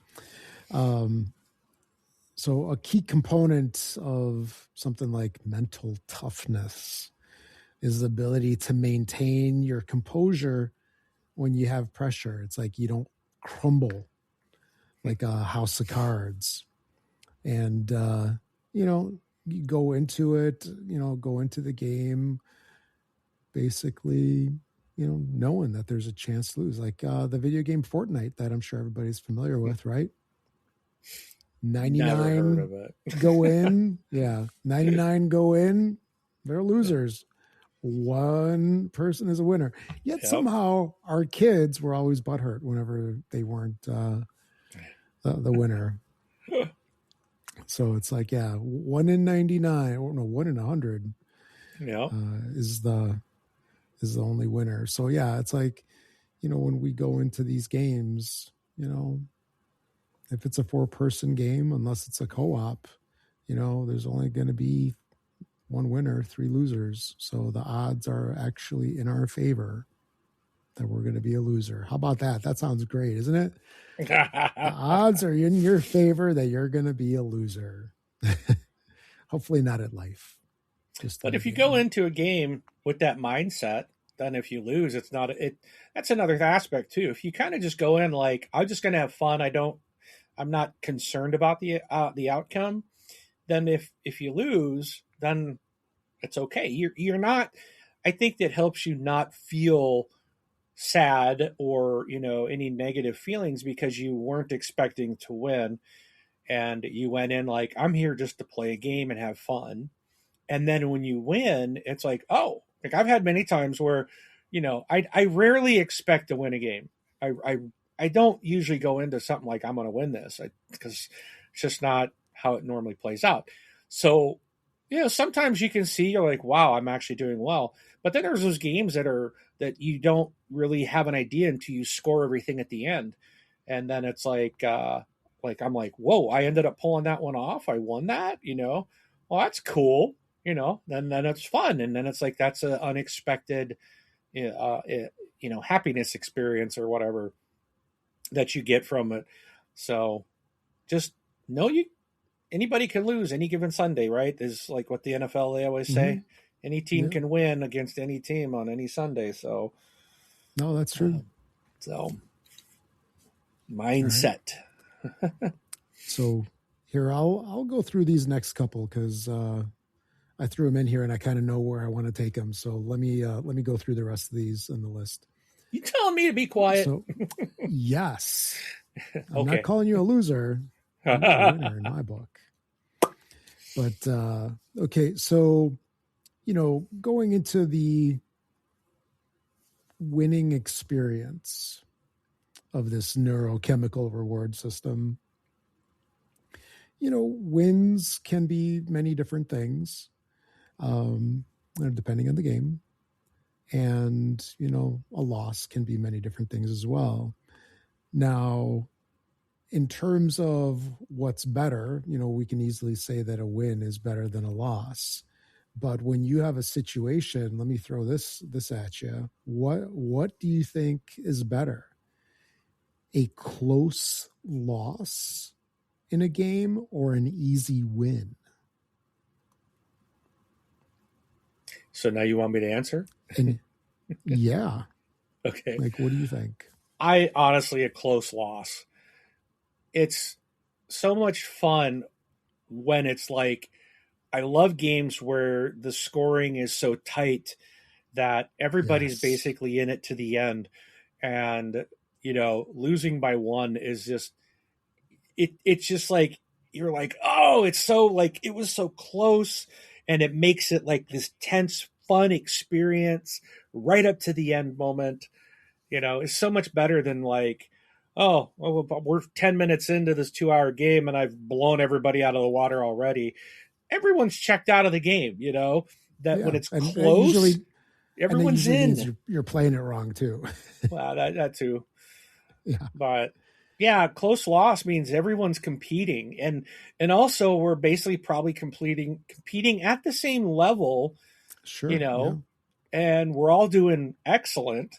Speaker 1: So a key component of something like mental toughness is the ability to maintain your composure when you have pressure. It's like you don't crumble like a house of cards. And, you go into it, go into the game, basically, knowing that there's a chance to lose. Like the video game Fortnite that I'm sure everybody's familiar with, right? 99
Speaker 2: Never heard of it.
Speaker 1: go in. Yeah. 99 go in. They're losers. One person is a winner. Yet somehow our kids were always butthurt whenever they weren't the winner. So it's like, 1 in 99, or no, 1 in 100 is the only winner. So yeah, it's like, when we go into these games, if it's a 4-person game, unless it's a co-op, there's only going to be 1 winner, 3 losers. So the odds are actually in our favor that we're going to be a loser. How about that? That sounds great, isn't it? The odds are in your favor that you're going to be a loser. Hopefully not at life.
Speaker 2: But if you go into a game with that mindset, then if you lose, it's not it. That's another aspect too. If you kind of just go in like, I'm just going to have fun. I'm not concerned about the outcome. Then if you lose, then it's okay. You're not. I think that helps you not feel sad or any negative feelings because you weren't expecting to win, and you went in like, I'm here just to play a game and have fun. And then when you win, it's like, oh, like I've had many times where, I rarely expect to win a game. I don't usually go into something like I'm going to win this because it's just not how it normally plays out. So, sometimes you can see you're like, wow, I'm actually doing well. But then there's those games that you don't really have an idea until you score everything at the end. And then it's like I'm like, whoa, I ended up pulling that one off. I won that, well, that's cool. Then it's fun. And then it's like, that's an unexpected, happiness experience or whatever that you get from it. So just know anybody can lose any given Sunday, right? Is like what the NFL, they always say, any team can win against any team on any Sunday. So
Speaker 1: no, that's true.
Speaker 2: So mindset.
Speaker 1: Right. So here, I'll go through these next couple because I threw them in here and I kind of know where I want to take them. So let me go through the rest of these in the list.
Speaker 2: You telling me to be quiet?
Speaker 1: So, yes. I'm
Speaker 2: Okay.
Speaker 1: not calling you a loser. You're a winner in my book. But okay, so going into the winning experience of this neurochemical reward system, wins can be many different things, depending on the game. And, a loss can be many different things as well. Now, in terms of what's better, we can easily say that a win is better than a loss. But when you have a situation, let me throw this at you. What do you think is better? A close loss in a game or an easy win?
Speaker 2: So now you want me to answer?
Speaker 1: And, yeah.
Speaker 2: Okay.
Speaker 1: Like, what do you think?
Speaker 2: I honestly, a close loss. It's so much fun when it's like, I love games where the scoring is so tight that everybody's basically in it to the end. And, losing by 1 is just, it's just like, you're like, oh, it's so like, it was so close. And it makes it like this tense, fun experience right up to the end moment. It's so much better than like, oh, well, we're 10 minutes into this 2-hour game and I've blown everybody out of the water already. Everyone's checked out of the game, that when it's close, usually, everyone's in.
Speaker 1: You're playing it wrong too.
Speaker 2: Wow, that too.
Speaker 1: Yeah.
Speaker 2: But yeah, close loss means everyone's competing. And also we're basically probably competing at the same level,
Speaker 1: sure,
Speaker 2: and we're all doing excellent.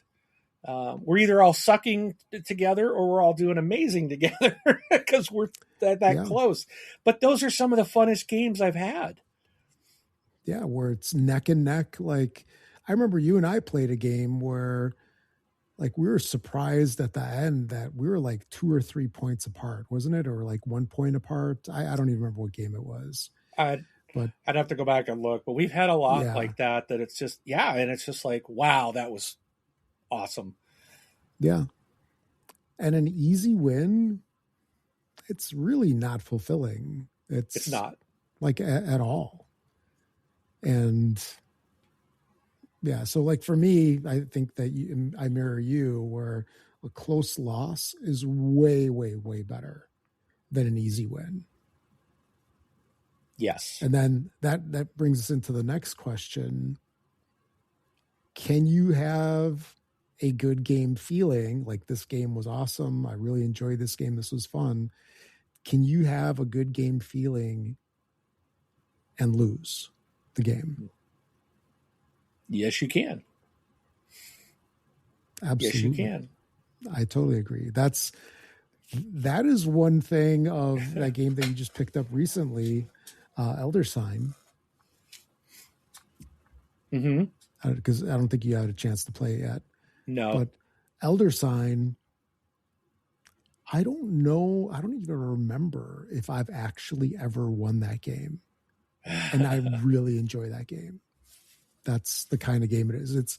Speaker 2: We're either all sucking together or we're all doing amazing together because we're that close. But those are some of the funnest games I've had.
Speaker 1: Yeah, where it's neck and neck. Like, I remember you and I played a game where, like, we were surprised at the end that we were like 2 or 3 points apart, wasn't it? Or like 1 point apart. I don't even remember what game it was. But
Speaker 2: I'd have to go back and look, but we've had a lot
Speaker 1: yeah,
Speaker 2: like that. That it's just and it's just like wow, that was awesome.
Speaker 1: yeah. And an easy win, it's really not fulfilling.
Speaker 2: It's
Speaker 1: It's
Speaker 2: not.
Speaker 1: like at all. And yeah, so like for me, I think that I mirror you where a close loss is way, way, way better than an easy win.
Speaker 2: Yes.
Speaker 1: And then that brings us into the next question. Can you have a good game feeling like this game was awesome? I really enjoyed this game. This was fun. Can you have a good game feeling and lose the game?
Speaker 2: Yes, you can. Yes, you
Speaker 1: Absolutely.
Speaker 2: can.
Speaker 1: I totally agree. That is one thing of that game that you just picked up recently, Elder Sign. Because I don't think you had a chance to play it yet.
Speaker 2: No.
Speaker 1: But Elder Sign, I don't know. I don't even remember if I've actually ever won that game. And I really enjoy that game. That's the kind of game it is.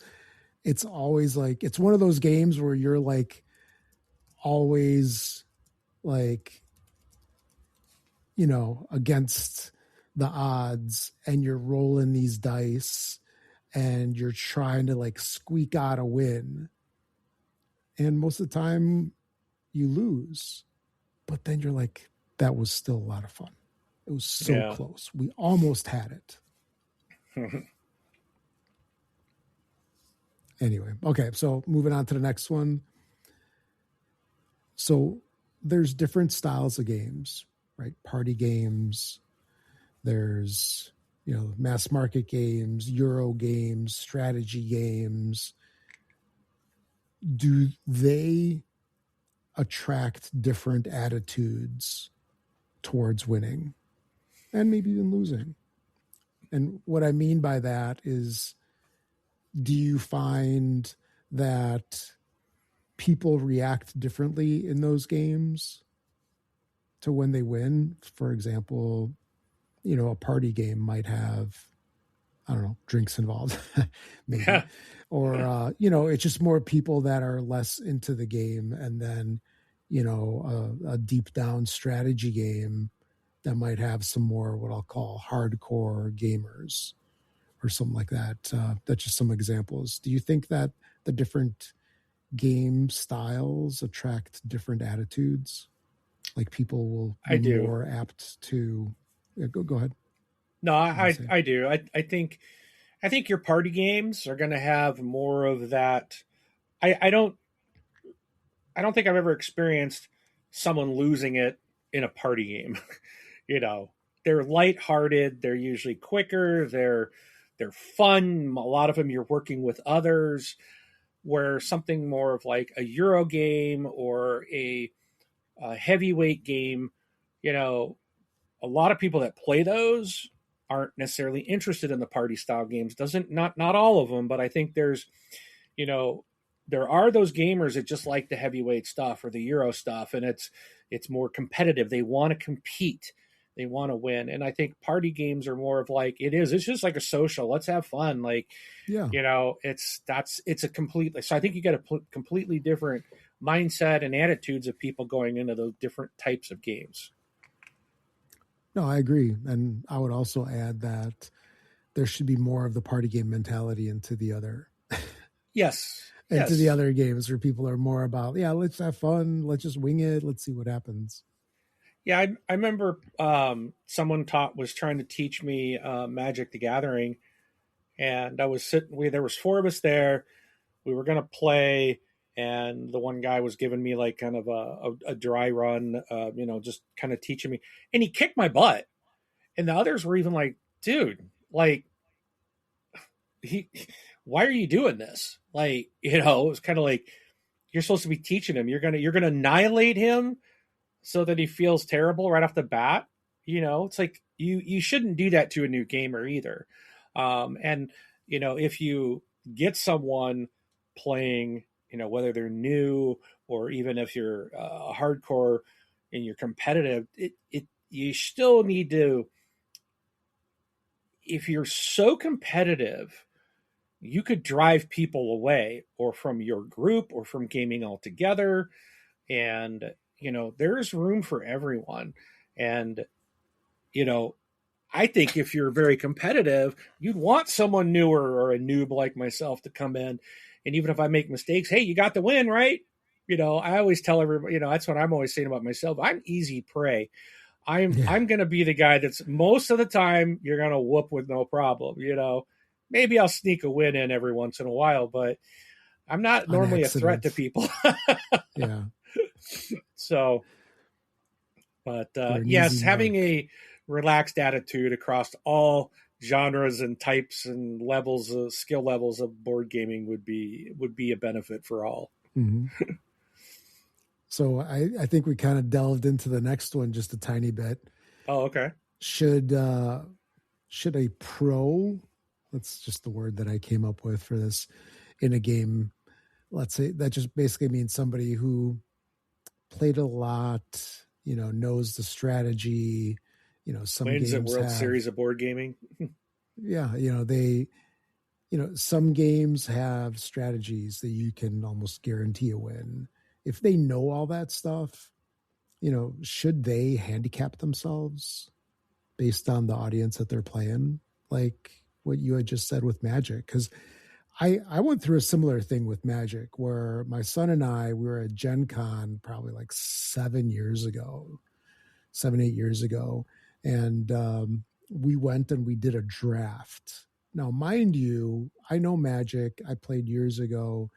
Speaker 1: It's always like, it's one of those games where you're like always like, against the odds and you're rolling these dice and you're trying to like squeak out a win. And most of the time you lose, but then you're like, that was still a lot of fun. It was so close. We almost had it. Anyway, okay, so moving on to the next one. So there's different styles of games, right? Party games, there's, mass market games, Euro games, strategy games. Do they attract different attitudes towards winning and maybe even losing? And what I mean by that is, do you find that people react differently in those games to when they win? For example, a party game might have, I don't know, drinks involved, maybe. Or, it's just more people that are less into the game. And then, a deep down strategy game that might have some more what I'll call hardcore gamers or something like that. That's just some examples. Do you think that the different game styles attract different attitudes? Like people will be more apt to go ahead.
Speaker 2: No, I do. I think your party games are going to have more of that. I don't think I've ever experienced someone losing it in a party game. They're lighthearted. They're usually quicker. They're fun. A lot of them you're working with others. Where something more of like a Euro game or a heavyweight game, a lot of people that play those aren't necessarily interested in the party style games. Doesn't not all of them, but I think there's, you know, there are those gamers that just like the heavyweight stuff or the Euro stuff, and it's more competitive. They want to compete. They want to win. And I think party games are more of like it's just like a social. Let's have fun. Like,
Speaker 1: yeah,
Speaker 2: it's a completely. So I think you got a completely different mindset and attitudes of people going into those different types of games.
Speaker 1: No, I agree. And I would also add that there should be more of the party game mentality into the other.
Speaker 2: Yes.
Speaker 1: Into the other games where people are more about, let's have fun. Let's just wing it. Let's see what happens.
Speaker 2: Yeah, I remember someone was trying to teach me Magic the Gathering, and I was sitting. There was four of us there. We were going to play, and the one guy was giving me like kind of a dry run, just kind of teaching me, and he kicked my butt. And the others were even like, "Dude, like, why are you doing this?" Like, it was kind of like you're supposed to be teaching him. You're gonna annihilate him so that he feels terrible right off the bat. It's like you shouldn't do that to a new gamer either. And if you get someone playing, whether they're new or even if you're hardcore and you're competitive, it you still need to if you're so competitive, you could drive people away or from your group or from gaming altogether. And, there's room for everyone. And, you know, I think if you're very competitive, you'd want someone newer or a noob like myself to come in. And even if I make mistakes, hey, you got the win, right? I always tell everybody, that's what I'm always saying about myself. I'm easy prey. I'm going to be the guy that's most of the time you're going to whoop with no problem. Maybe I'll sneak a win in every once in a while, but I'm not
Speaker 1: On
Speaker 2: normally a threat
Speaker 1: accident.
Speaker 2: to people.
Speaker 1: Yeah.
Speaker 2: So, but
Speaker 1: You're an
Speaker 2: yes,
Speaker 1: easy
Speaker 2: having
Speaker 1: mark.
Speaker 2: a relaxed attitude across all genres and types and levels of skill levels of board gaming would be a benefit for all.
Speaker 1: Mm-hmm. So I think we kind of delved into the next one just a tiny bit.
Speaker 2: Oh, okay.
Speaker 1: Should a pro, that's just the word that I came up with for this, in a game, let's say that just basically means somebody who played a lot, knows the strategy, some
Speaker 2: Wins at
Speaker 1: games
Speaker 2: World
Speaker 1: have,
Speaker 2: Series of board gaming.
Speaker 1: yeah, some games have strategies that you can almost guarantee a win. If they know all that stuff, should they handicap themselves based on the audience that they're playing? Like what you had just said with Magic. Because I went through a similar thing with Magic where my son and I, we were at Gen Con probably like 7, 8 years ago. And we went and we did a draft. Now, mind you, I know Magic. I played years ago.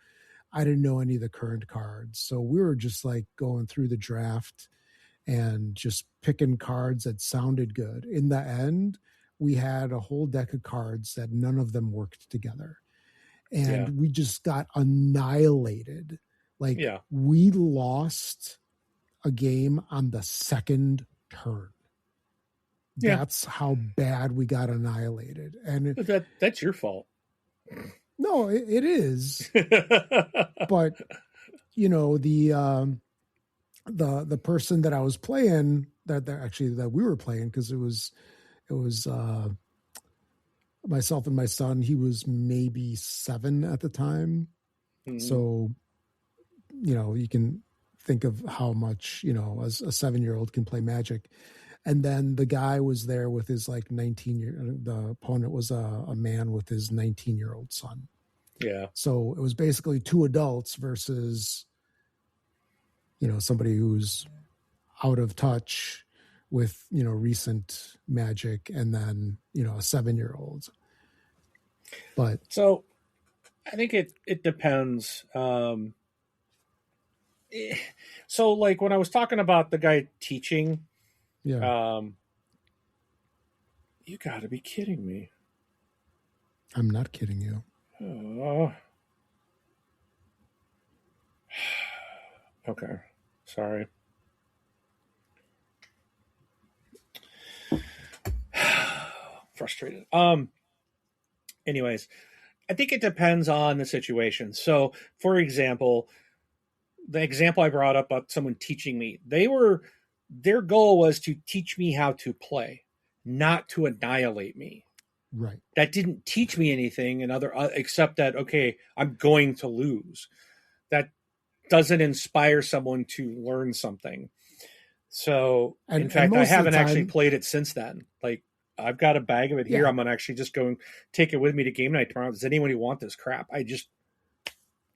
Speaker 1: I didn't know any of the current cards. So we were just like going through the draft and just picking cards that sounded good. In the end, we had a whole deck of cards that none of them worked together. And
Speaker 2: Yeah.
Speaker 1: we just got annihilated. Like
Speaker 2: Yeah.
Speaker 1: we lost a game on the second turn.
Speaker 2: Yeah.
Speaker 1: That's how bad we got annihilated. And
Speaker 2: that's your fault.
Speaker 1: no, it is. But the person that I was playing, that we were playing, because it was myself and my son. He was maybe 7 at the time. Mm-hmm. So you can think of how much as a 7-year-old can play Magic. And then the guy was there with his like the opponent was a man with his 19-year-old son.
Speaker 2: Yeah.
Speaker 1: So it was basically 2 adults versus somebody who's out of touch with recent Magic, and then a 7-year-old. But
Speaker 2: so I think it depends. So like when I was talking about the guy teaching,
Speaker 1: yeah,
Speaker 2: you got to be kidding me.
Speaker 1: I'm not kidding you.
Speaker 2: Okay, sorry. Frustrated. Anyways, I think it depends on the situation. So, for example, the example I brought up about someone teaching me, their goal was to teach me how to play, not to annihilate me.
Speaker 1: Right.
Speaker 2: That didn't teach me anything except that, okay, I'm going to lose. That doesn't inspire someone to learn something. So, in fact, I haven't actually played it since then. Like, I've got a bag of it here. I'm going to actually just go and take it with me to game night tomorrow. Does anyone want this crap? I just,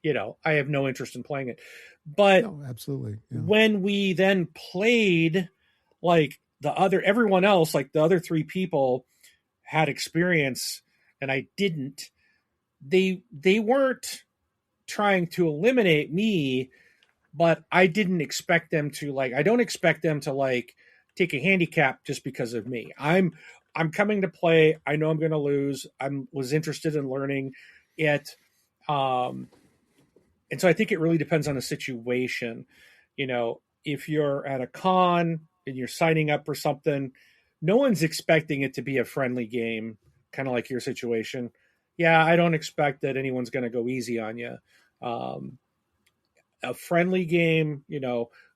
Speaker 2: I have no interest in playing it. But
Speaker 1: no, absolutely.
Speaker 2: Yeah. When we then played, like everyone else, like the other 3 people had experience and I didn't, they weren't trying to eliminate me, but I didn't expect them to I don't expect them to take a handicap just because of me. I'm coming to play. I know I'm going to lose. Was interested in learning it. And so I think it really depends on the situation. If you're at a con and you're signing up for something, no one's expecting it to be a friendly game, kind of like your situation. Yeah, I don't expect that anyone's going to go easy on you. A friendly game,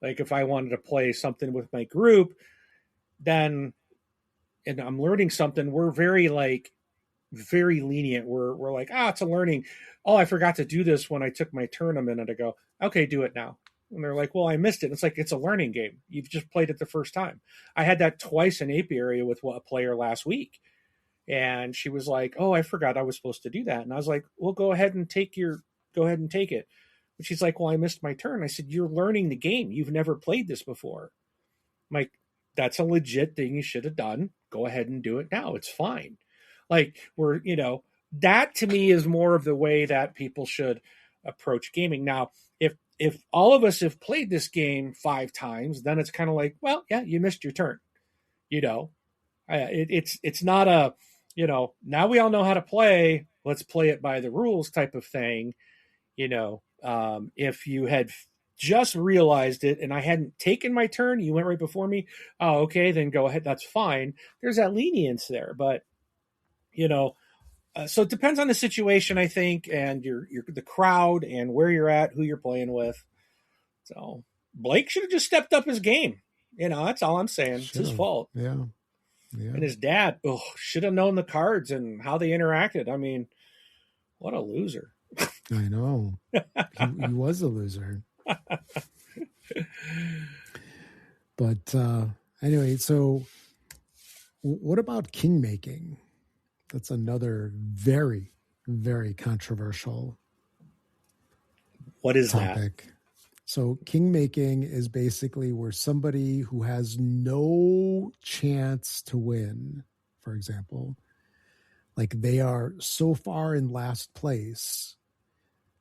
Speaker 2: like if I wanted to play something with my group, then and I'm learning something, we're very lenient. We're like, it's a learning. Oh, I forgot to do this when I took my turn a minute ago. Okay, do it now. And they're like, well, I missed it. It's like, it's a learning game. You've just played it the first time. I had that twice in Apiary with a player last week. And she was like, oh, I forgot I was supposed to do that. And I was like, well, go ahead and take it. But she's like, well, I missed my turn. I said, you're learning the game. You've never played this before. I'm like, that's a legit thing you should have done. Go ahead and do it now. It's fine. Like, that to me is more of the way that people should approach gaming. Now, if all of us have played this game 5 times, then it's kind of like, well, yeah, you missed your turn. It's not a, now we all know how to play. Let's play it by the rules type of thing. If you had just realized it and I hadn't taken my turn, you went right before me. Oh, okay, then go ahead. That's fine. There's that lenience there, but so it depends on the situation, I think, and your the crowd and where you're at, who you're playing with. So Blake should have just stepped up his game. That's all I'm saying. It's his fault.
Speaker 1: Yeah.
Speaker 2: And his dad should have known the cards and how they interacted. I mean, what a loser.
Speaker 1: I know. he was a loser. But anyway, so what about king making? That's another very, very controversial
Speaker 2: What is
Speaker 1: topic. That? So king making is basically where somebody who has no chance to win, for example, like they are so far in last place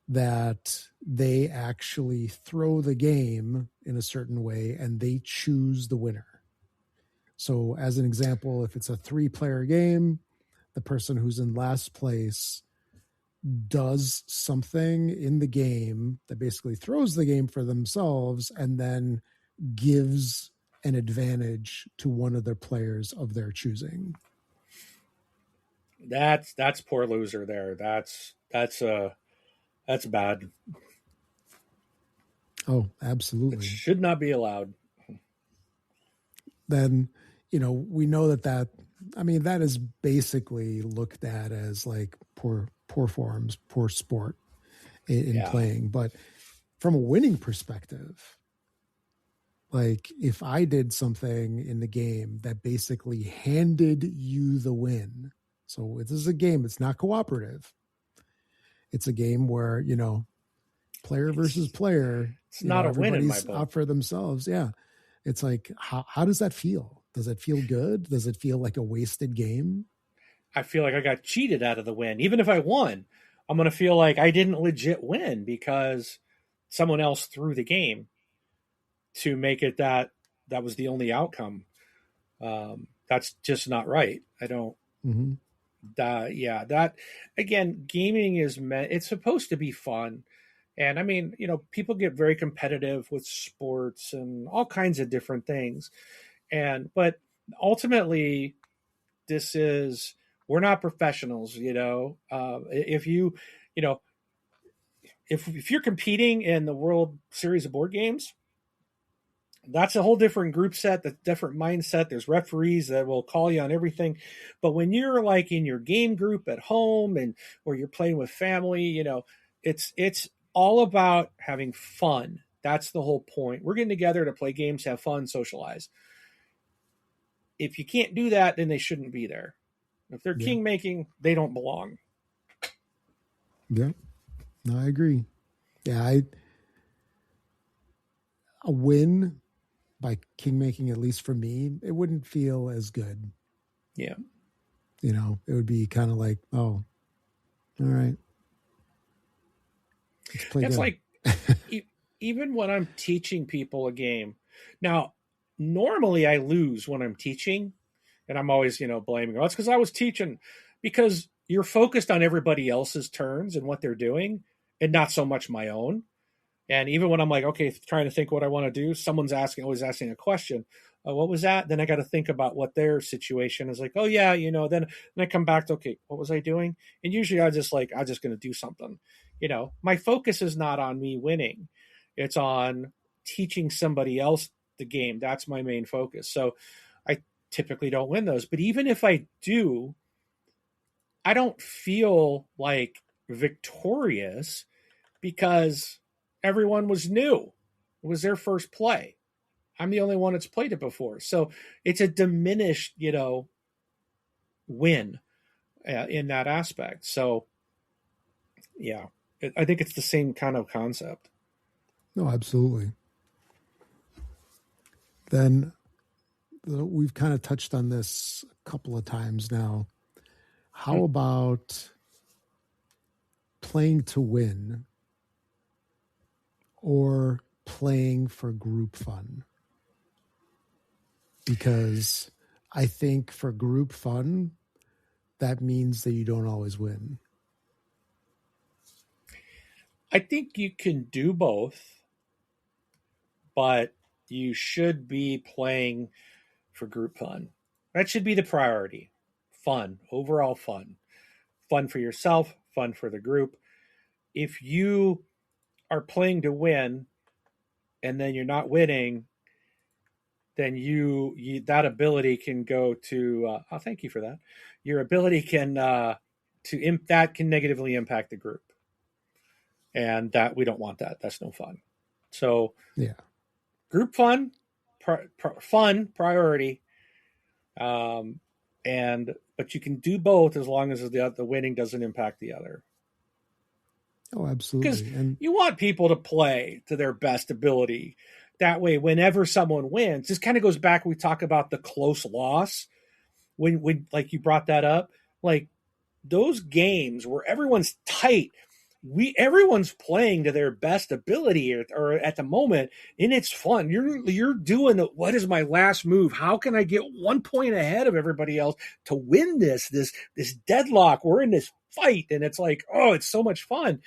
Speaker 1: that they actually throw the game in a certain way and they choose the winner. So as an example, if it's a 3-player game, the person who's in last place does something in the game that basically throws the game for themselves and then gives an advantage to one of the players of their choosing.
Speaker 2: That's poor loser there. That's bad.
Speaker 1: Oh, absolutely.
Speaker 2: It should not be allowed.
Speaker 1: Then, we know that is basically looked at as like poor forms, poor sport in playing. But from a winning perspective, like if I did something in the game that basically handed you the win. So this is a game, it's not cooperative. It's a game where, player versus player.
Speaker 2: It's not a win in my book.
Speaker 1: Out for themselves. Yeah. It's like, how does that feel? Does it feel good? Does it feel like a wasted game?
Speaker 2: I feel like I got cheated out of the win. Even if I won, I'm going to feel like I didn't legit win because someone else threw the game to make it that was the only outcome. That's just not right. I don't.
Speaker 1: Mm-hmm.
Speaker 2: That again, gaming is it's supposed to be fun. And I mean, people get very competitive with sports and all kinds of different things. But ultimately, we're not professionals, if if you're competing in the World Series of board games, that's a whole different group set, the different mindset. There's referees that will call you on everything. But when you're like in your game group at home and or you're playing with family, it's all about having fun. That's the whole point. We're getting together to play games, have fun, socialize. If you can't do that, then they shouldn't be there. If they're king making, they don't belong.
Speaker 1: Yeah, no, I agree. Yeah, a win by king making, at least for me, it wouldn't feel as good.
Speaker 2: Yeah.
Speaker 1: It would be kind of like, oh, all right.
Speaker 2: That's like, even when I'm teaching people a game. Now, normally I lose when I'm teaching, and I'm always, blaming, it's because I was teaching, because you're focused on everybody else's turns and what they're doing and not so much my own. And even when I'm like, okay, trying to think what I want to do, someone's always asking a question. What was that? Then I got to think about what their situation is like. Oh yeah, then I come back to, okay, what was I doing? And usually I'm just going to do something. My focus is not on me winning. It's on teaching somebody else the game. That's my main focus. So typically don't win those. But even if I do, I don't feel like victorious because everyone was new. It was their first play. I'm the only one that's played it before. So it's a diminished, win in that aspect. So, yeah, I think it's the same kind of concept.
Speaker 1: No, absolutely. Then we've kind of touched on this a couple of times now. How about playing to win or playing for group fun? Because I think for group fun, that means that you don't always win.
Speaker 2: I think you can do both, but you should be playing for group fun. That should be the priority. Fun, overall fun. Fun for yourself, fun for the group. If you are playing to win and then you're not winning, then you that ability can go to thank you for that. Your ability can that can negatively impact the group, and that we don't want that. That's no fun. So
Speaker 1: yeah,
Speaker 2: group fun, fun priority, and but you can do both as long as the winning doesn't impact the other.
Speaker 1: Oh, absolutely.
Speaker 2: Because you want people to play to their best ability. That way, whenever someone wins, this kind of goes back. We talk about the close loss when like you brought that up, like those games where everyone's tight. Everyone's playing to their best ability or at the moment, and it's fun. You're doing the what is my last move? How can I get 1 point ahead of everybody else to win this deadlock? We're in this fight, and it's like, oh, it's so much fun.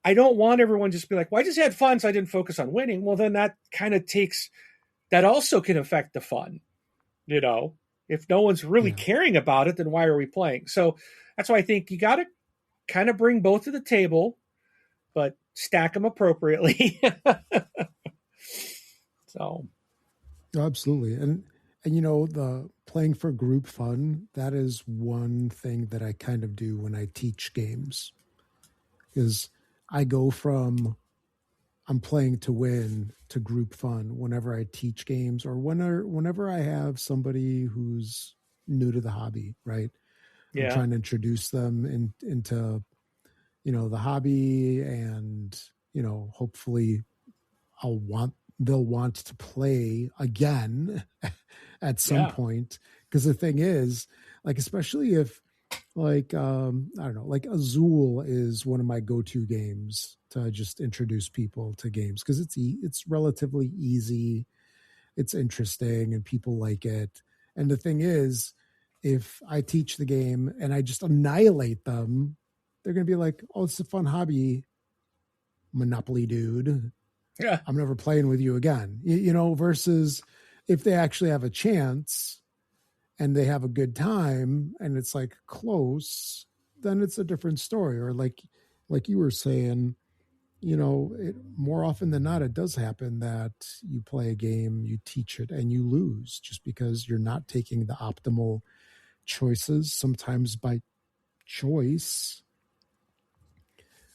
Speaker 2: I don't want everyone just be like, well, I just had fun, so I didn't focus on winning. Well, then that kind of that also can affect the fun. If no one's really caring about it, then why are we playing? So that's why I think you got to kind of bring both to the table, but stack them appropriately. So.
Speaker 1: Absolutely. And the playing for group fun, that is one thing that I kind of do when I teach games. Is I go from I'm playing to win to group fun whenever I teach games or whenever I have somebody who's new to the hobby, right?
Speaker 2: Yeah.
Speaker 1: I'm trying to introduce them into, the hobby and, hopefully they'll want to play again at some point. Because the thing is, like, especially if I don't know, like Azul is one of my go-to games to just introduce people to games because it's relatively easy, it's interesting, and people like it. And the thing is, if I teach the game and I just annihilate them, they're going to be like, oh, it's a fun hobby, Monopoly dude.
Speaker 2: Yeah.
Speaker 1: I'm never playing with you again. Versus if they actually have a chance and they have a good time and it's like close, then it's a different story. Or like you were saying, more often than not, it does happen that you play a game, you teach it, and you lose just because you're not taking the optimal choices, sometimes by choice.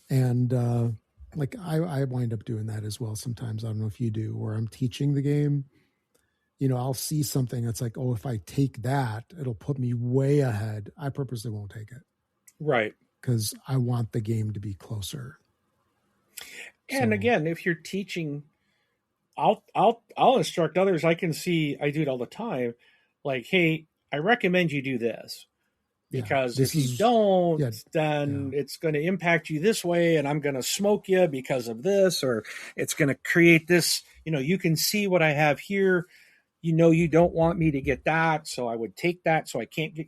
Speaker 1: And I wind up doing that as well sometimes. I don't know if you do, where I'm teaching the game. I'll see something that's like, oh, if I take that, it'll put me way ahead. I purposely won't take it.
Speaker 2: Right.
Speaker 1: Because I want the game to be closer.
Speaker 2: And again, if you're teaching, I'll instruct others. I do it all the time. Like, hey, I recommend you do this. Because if you don't, then it's going to impact you this way, and I'm going to smoke you because of this, or it's going to create this, you can see what I have here. You don't want me to get that, so I would take that, so I can't get,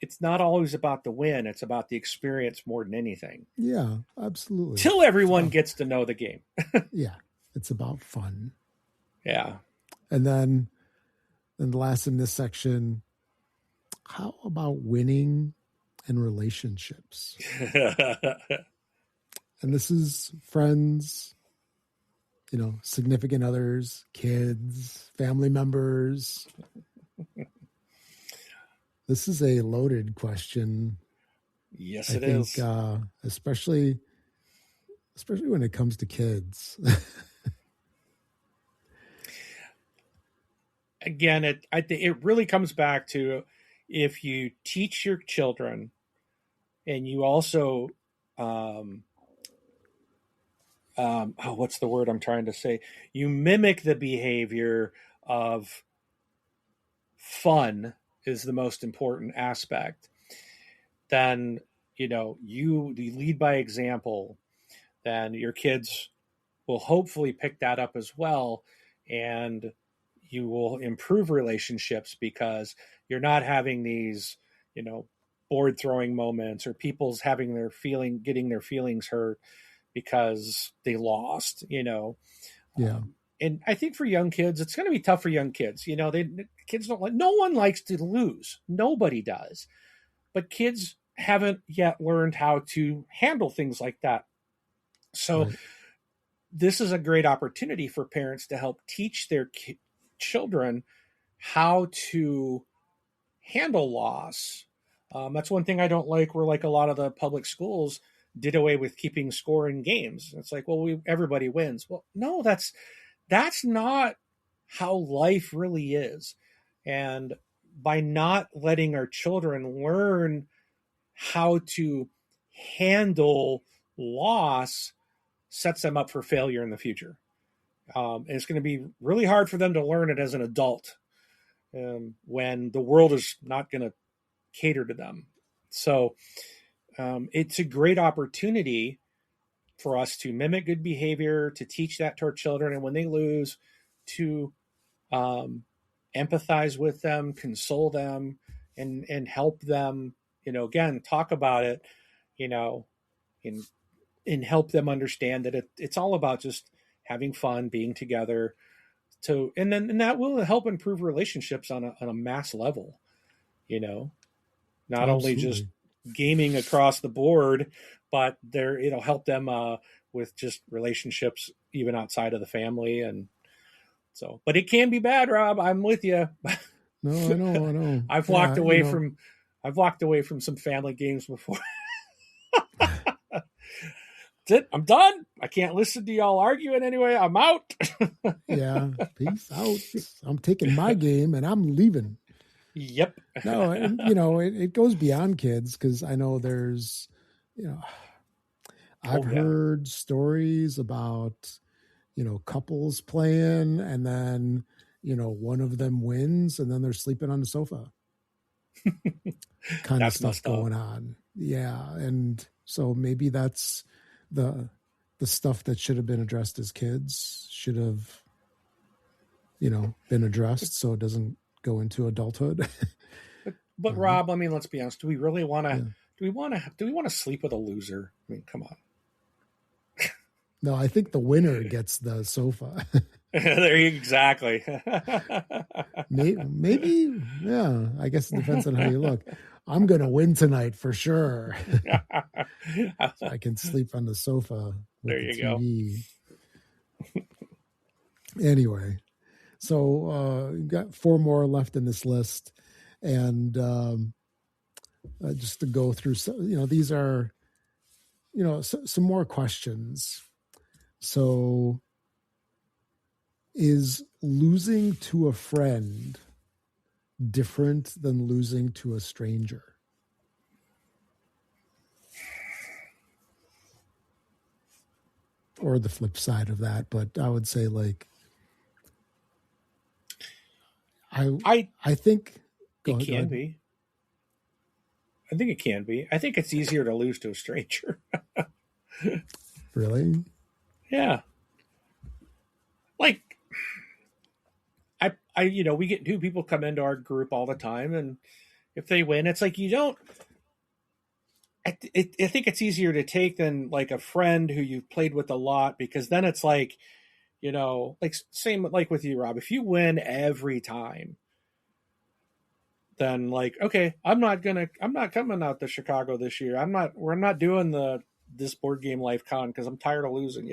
Speaker 2: it's not always about the win. It's about the experience more than anything.
Speaker 1: Yeah, absolutely.
Speaker 2: Till everyone gets to know the game.
Speaker 1: Yeah, it's about fun.
Speaker 2: Yeah.
Speaker 1: And then the last in this section, how about winning and relationships? And this is friends, significant others, kids, family members. This is a loaded question.
Speaker 2: Yes,
Speaker 1: I
Speaker 2: it
Speaker 1: think,
Speaker 2: is.
Speaker 1: especially when it comes to kids.
Speaker 2: Again, I think it really comes back to if you teach your children and you also what's the word I'm trying to say? You mimic the behavior of fun is the most important aspect. Then, you lead by example, then your kids will hopefully pick that up as well. And you will improve relationships because you're not having these, board throwing moments or people's getting their feelings hurt because they lost,
Speaker 1: Yeah.
Speaker 2: And I think for young kids, it's going to be tough for young kids. Kids don't no one likes to lose. Nobody does. But kids haven't yet learned how to handle things like that. So
Speaker 1: Right.
Speaker 2: this is a great opportunity for parents to help teach their children how to handle loss. That's one thing I don't like. Where like a lot of the public schools did away with keeping score in games. It's like, well, everybody wins. Well, no, that's not how life really is. And by not letting our children learn how to handle loss, sets them up for failure in the future. And it's going to be really hard for them to learn it as an adult when the world is not going to cater to them. So it's a great opportunity for us to mimic good behavior, to teach that to our children, and when they lose, to empathize with them, console them, and help them. Again, talk about it. And and help them understand that it's all about just having fun, being together. And that will help improve relationships on a mass level. Not only just
Speaker 1: Absolutely.
Speaker 2: gaming across the board, but it'll help them with just relationships even outside of the family. And so, but it can be bad, Rob. I'm with you.
Speaker 1: No, I know.
Speaker 2: I've
Speaker 1: Yeah,
Speaker 2: walked away from some family games before. That's it. I'm done. I can't listen to y'all arguing anyway. I'm out.
Speaker 1: yeah. Peace out. I'm taking my game and I'm leaving.
Speaker 2: Yep.
Speaker 1: No, and it goes beyond kids because I know there's, I've heard stories about, couples playing and then, one of them wins and then they're sleeping on the sofa. Kind of stuff going on. Yeah. And so maybe that's the stuff that should have been addressed as kids should have, been addressed so it doesn't go into adulthood.
Speaker 2: But Rob, I mean, let's be honest. Do we really want to? Yeah. Do we want to sleep with a loser? I mean, come on.
Speaker 1: No, I think the winner gets the sofa.
Speaker 2: There you exactly.
Speaker 1: maybe, yeah. I guess it depends on how you look. I'm gonna win tonight for sure. So I can sleep on the sofa with
Speaker 2: there
Speaker 1: the
Speaker 2: you
Speaker 1: TV. Go. Anyway, so got 4 more left in this list, and just to go through, these are, some more questions. So, is losing to a friend different than losing to a stranger? Or the flip side of that, but I would say like I think
Speaker 2: it can be. I think it can be. I think it's easier to lose to a stranger.
Speaker 1: Really?
Speaker 2: Yeah. Like we get new people come into our group all the time, and if they win, it's like you don't. I think it's easier to take than like a friend who you've played with a lot, because then it's like, like same like with you, Rob. If you win every time, then like, okay, I'm not coming out to Chicago this year. I'm not doing this board game life con because I'm tired of losing,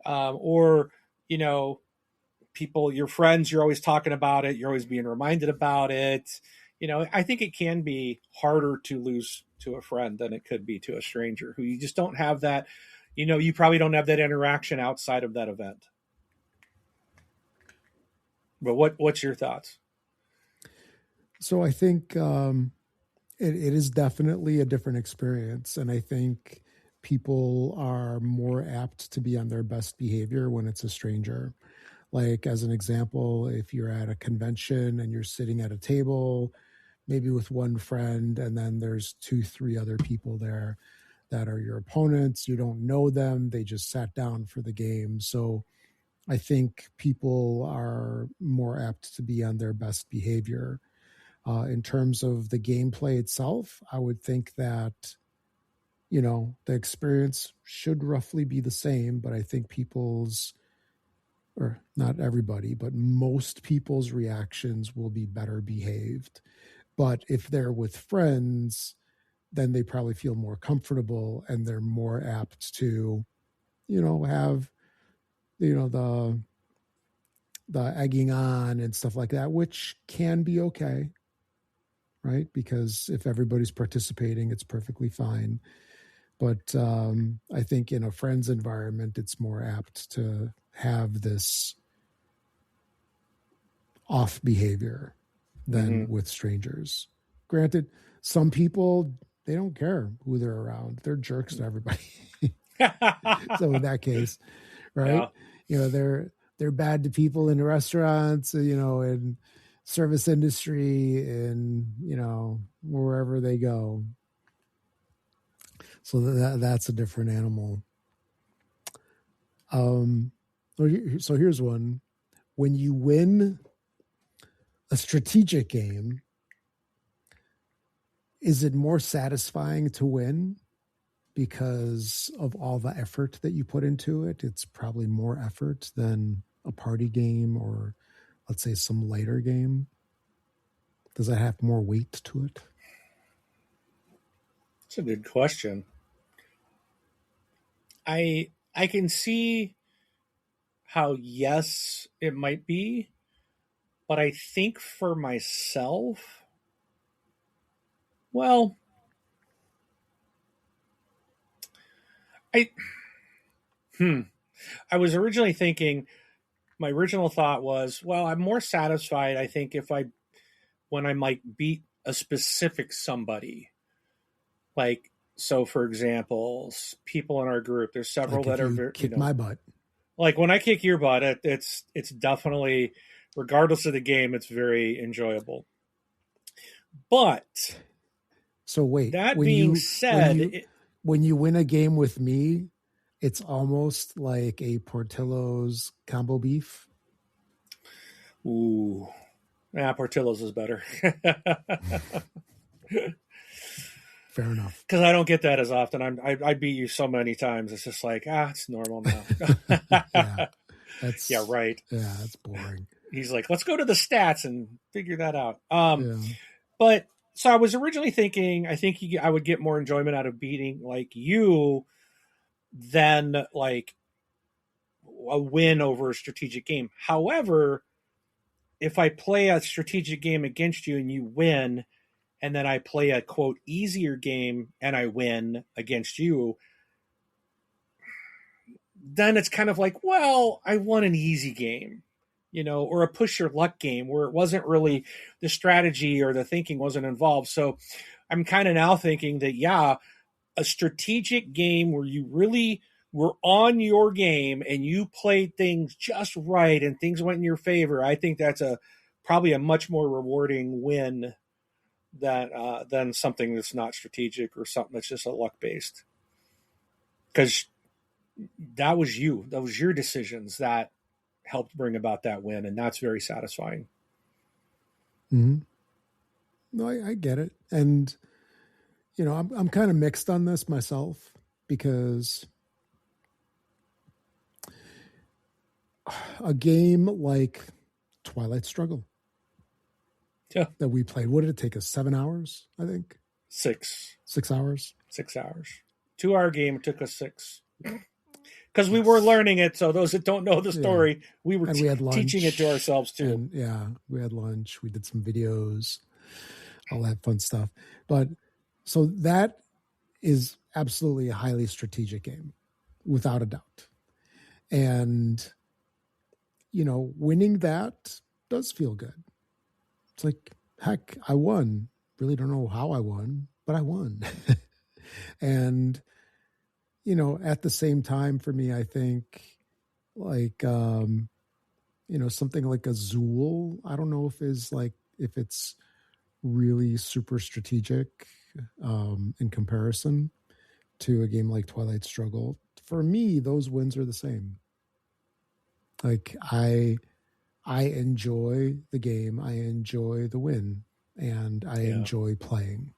Speaker 2: or you know, people, your friends, you're always talking about it. You're always being reminded about it. You know, I think it can be harder to lose to a friend than it could be to a stranger who you just don't have that, you know, you probably don't have that interaction outside of that event. But what's your thoughts?
Speaker 1: So I think it is definitely a different experience. And I think people are more apt to be on their best behavior when it's a stranger. Like, as an example, if you're at a convention and you're sitting at a table, maybe with one friend, and then there's 2, 3 other people there that are your opponents, you don't know them, they just sat down for the game. So I think people are more apt to be on their best behavior. In terms of the gameplay itself, I would think that, you know, the experience should roughly be the same, but I think people's, or not everybody, but most people's reactions will be better behaved. But if they're with friends, then they probably feel more comfortable and they're more apt to, you know, have, you know, the egging on and stuff like that, which can be okay, right? Because if everybody's participating, it's perfectly fine. But I think in a friend's environment, it's more apt to have this off behavior than with strangers. Granted, some people, they don't care who they're around. They're jerks to everybody. So in that case, right?
Speaker 2: Yeah.
Speaker 1: You know, they're bad to people in restaurants, you know, in service industry, and, you know, wherever they go. So that's a different animal. So here's one. When you win a strategic game, is it more satisfying to win because of all the effort that you put into it? It's probably more effort than a party game or, let's say, some later game. Does that have more weight to it?
Speaker 2: That's a good question. I can see how yes, it might be, but I think for myself, well, I I was originally thinking my original thought was, well, I'm more satisfied I think if I when I might beat a specific somebody. Like, so for example, people in our group, there's several
Speaker 1: Like if
Speaker 2: that are
Speaker 1: you
Speaker 2: very,
Speaker 1: kick my butt.
Speaker 2: like when I kick your butt, it's definitely, regardless of the game, it's very enjoyable. But
Speaker 1: So wait,
Speaker 2: that being said,
Speaker 1: when you win a game with me, it's almost like a Portillo's combo beef.
Speaker 2: ooh, Portillo's is better.
Speaker 1: Fair enough.
Speaker 2: Because I don't get that as often. I beat you so many times. It's just like, it's normal now.
Speaker 1: Yeah, that's
Speaker 2: yeah, right.
Speaker 1: Yeah, that's boring.
Speaker 2: He's like, let's go to the stats and figure that out.
Speaker 1: Yeah.
Speaker 2: But so I was originally thinking, I think I would get more enjoyment out of beating like you than like a win over a strategic game. However, if I play a strategic game against you and you win, and then I play a quote easier game and I win against you, then it's kind of like, well, I won an easy game, you know, or a push your luck game where it wasn't really the strategy or the thinking wasn't involved. So I'm kind of now thinking that, yeah, a strategic game where you really were on your game and you played things just right and things went in your favor. I think that's probably a much more rewarding win than something that's not strategic or something that's just a luck based. Because that was your decisions that helped bring about that win, and that's very satisfying.
Speaker 1: Mm-hmm. No, I get it, and you know, I'm kind of mixed on this myself because a game like Twilight Struggle,
Speaker 2: yeah,
Speaker 1: that we played, what did it take us? 7 hours, I think.
Speaker 2: 6
Speaker 1: 6 hours.
Speaker 2: 6 hours. 2 hour game took us 6. because we were learning it. So those that don't know the story, we were
Speaker 1: we had lunch,
Speaker 2: teaching it to ourselves too.
Speaker 1: And we had lunch. We did some videos, all that fun stuff. But so that is absolutely a highly strategic game, without a doubt. And, winning that does feel good. It's like, heck, I won. Really don't know how I won, but I won. And, at the same time for me, I think like, something like a Zool, I don't know if it's really super strategic in comparison to a game like Twilight Struggle. For me, those wins are the same. Like I enjoy the game, I enjoy the win, and I enjoy playing.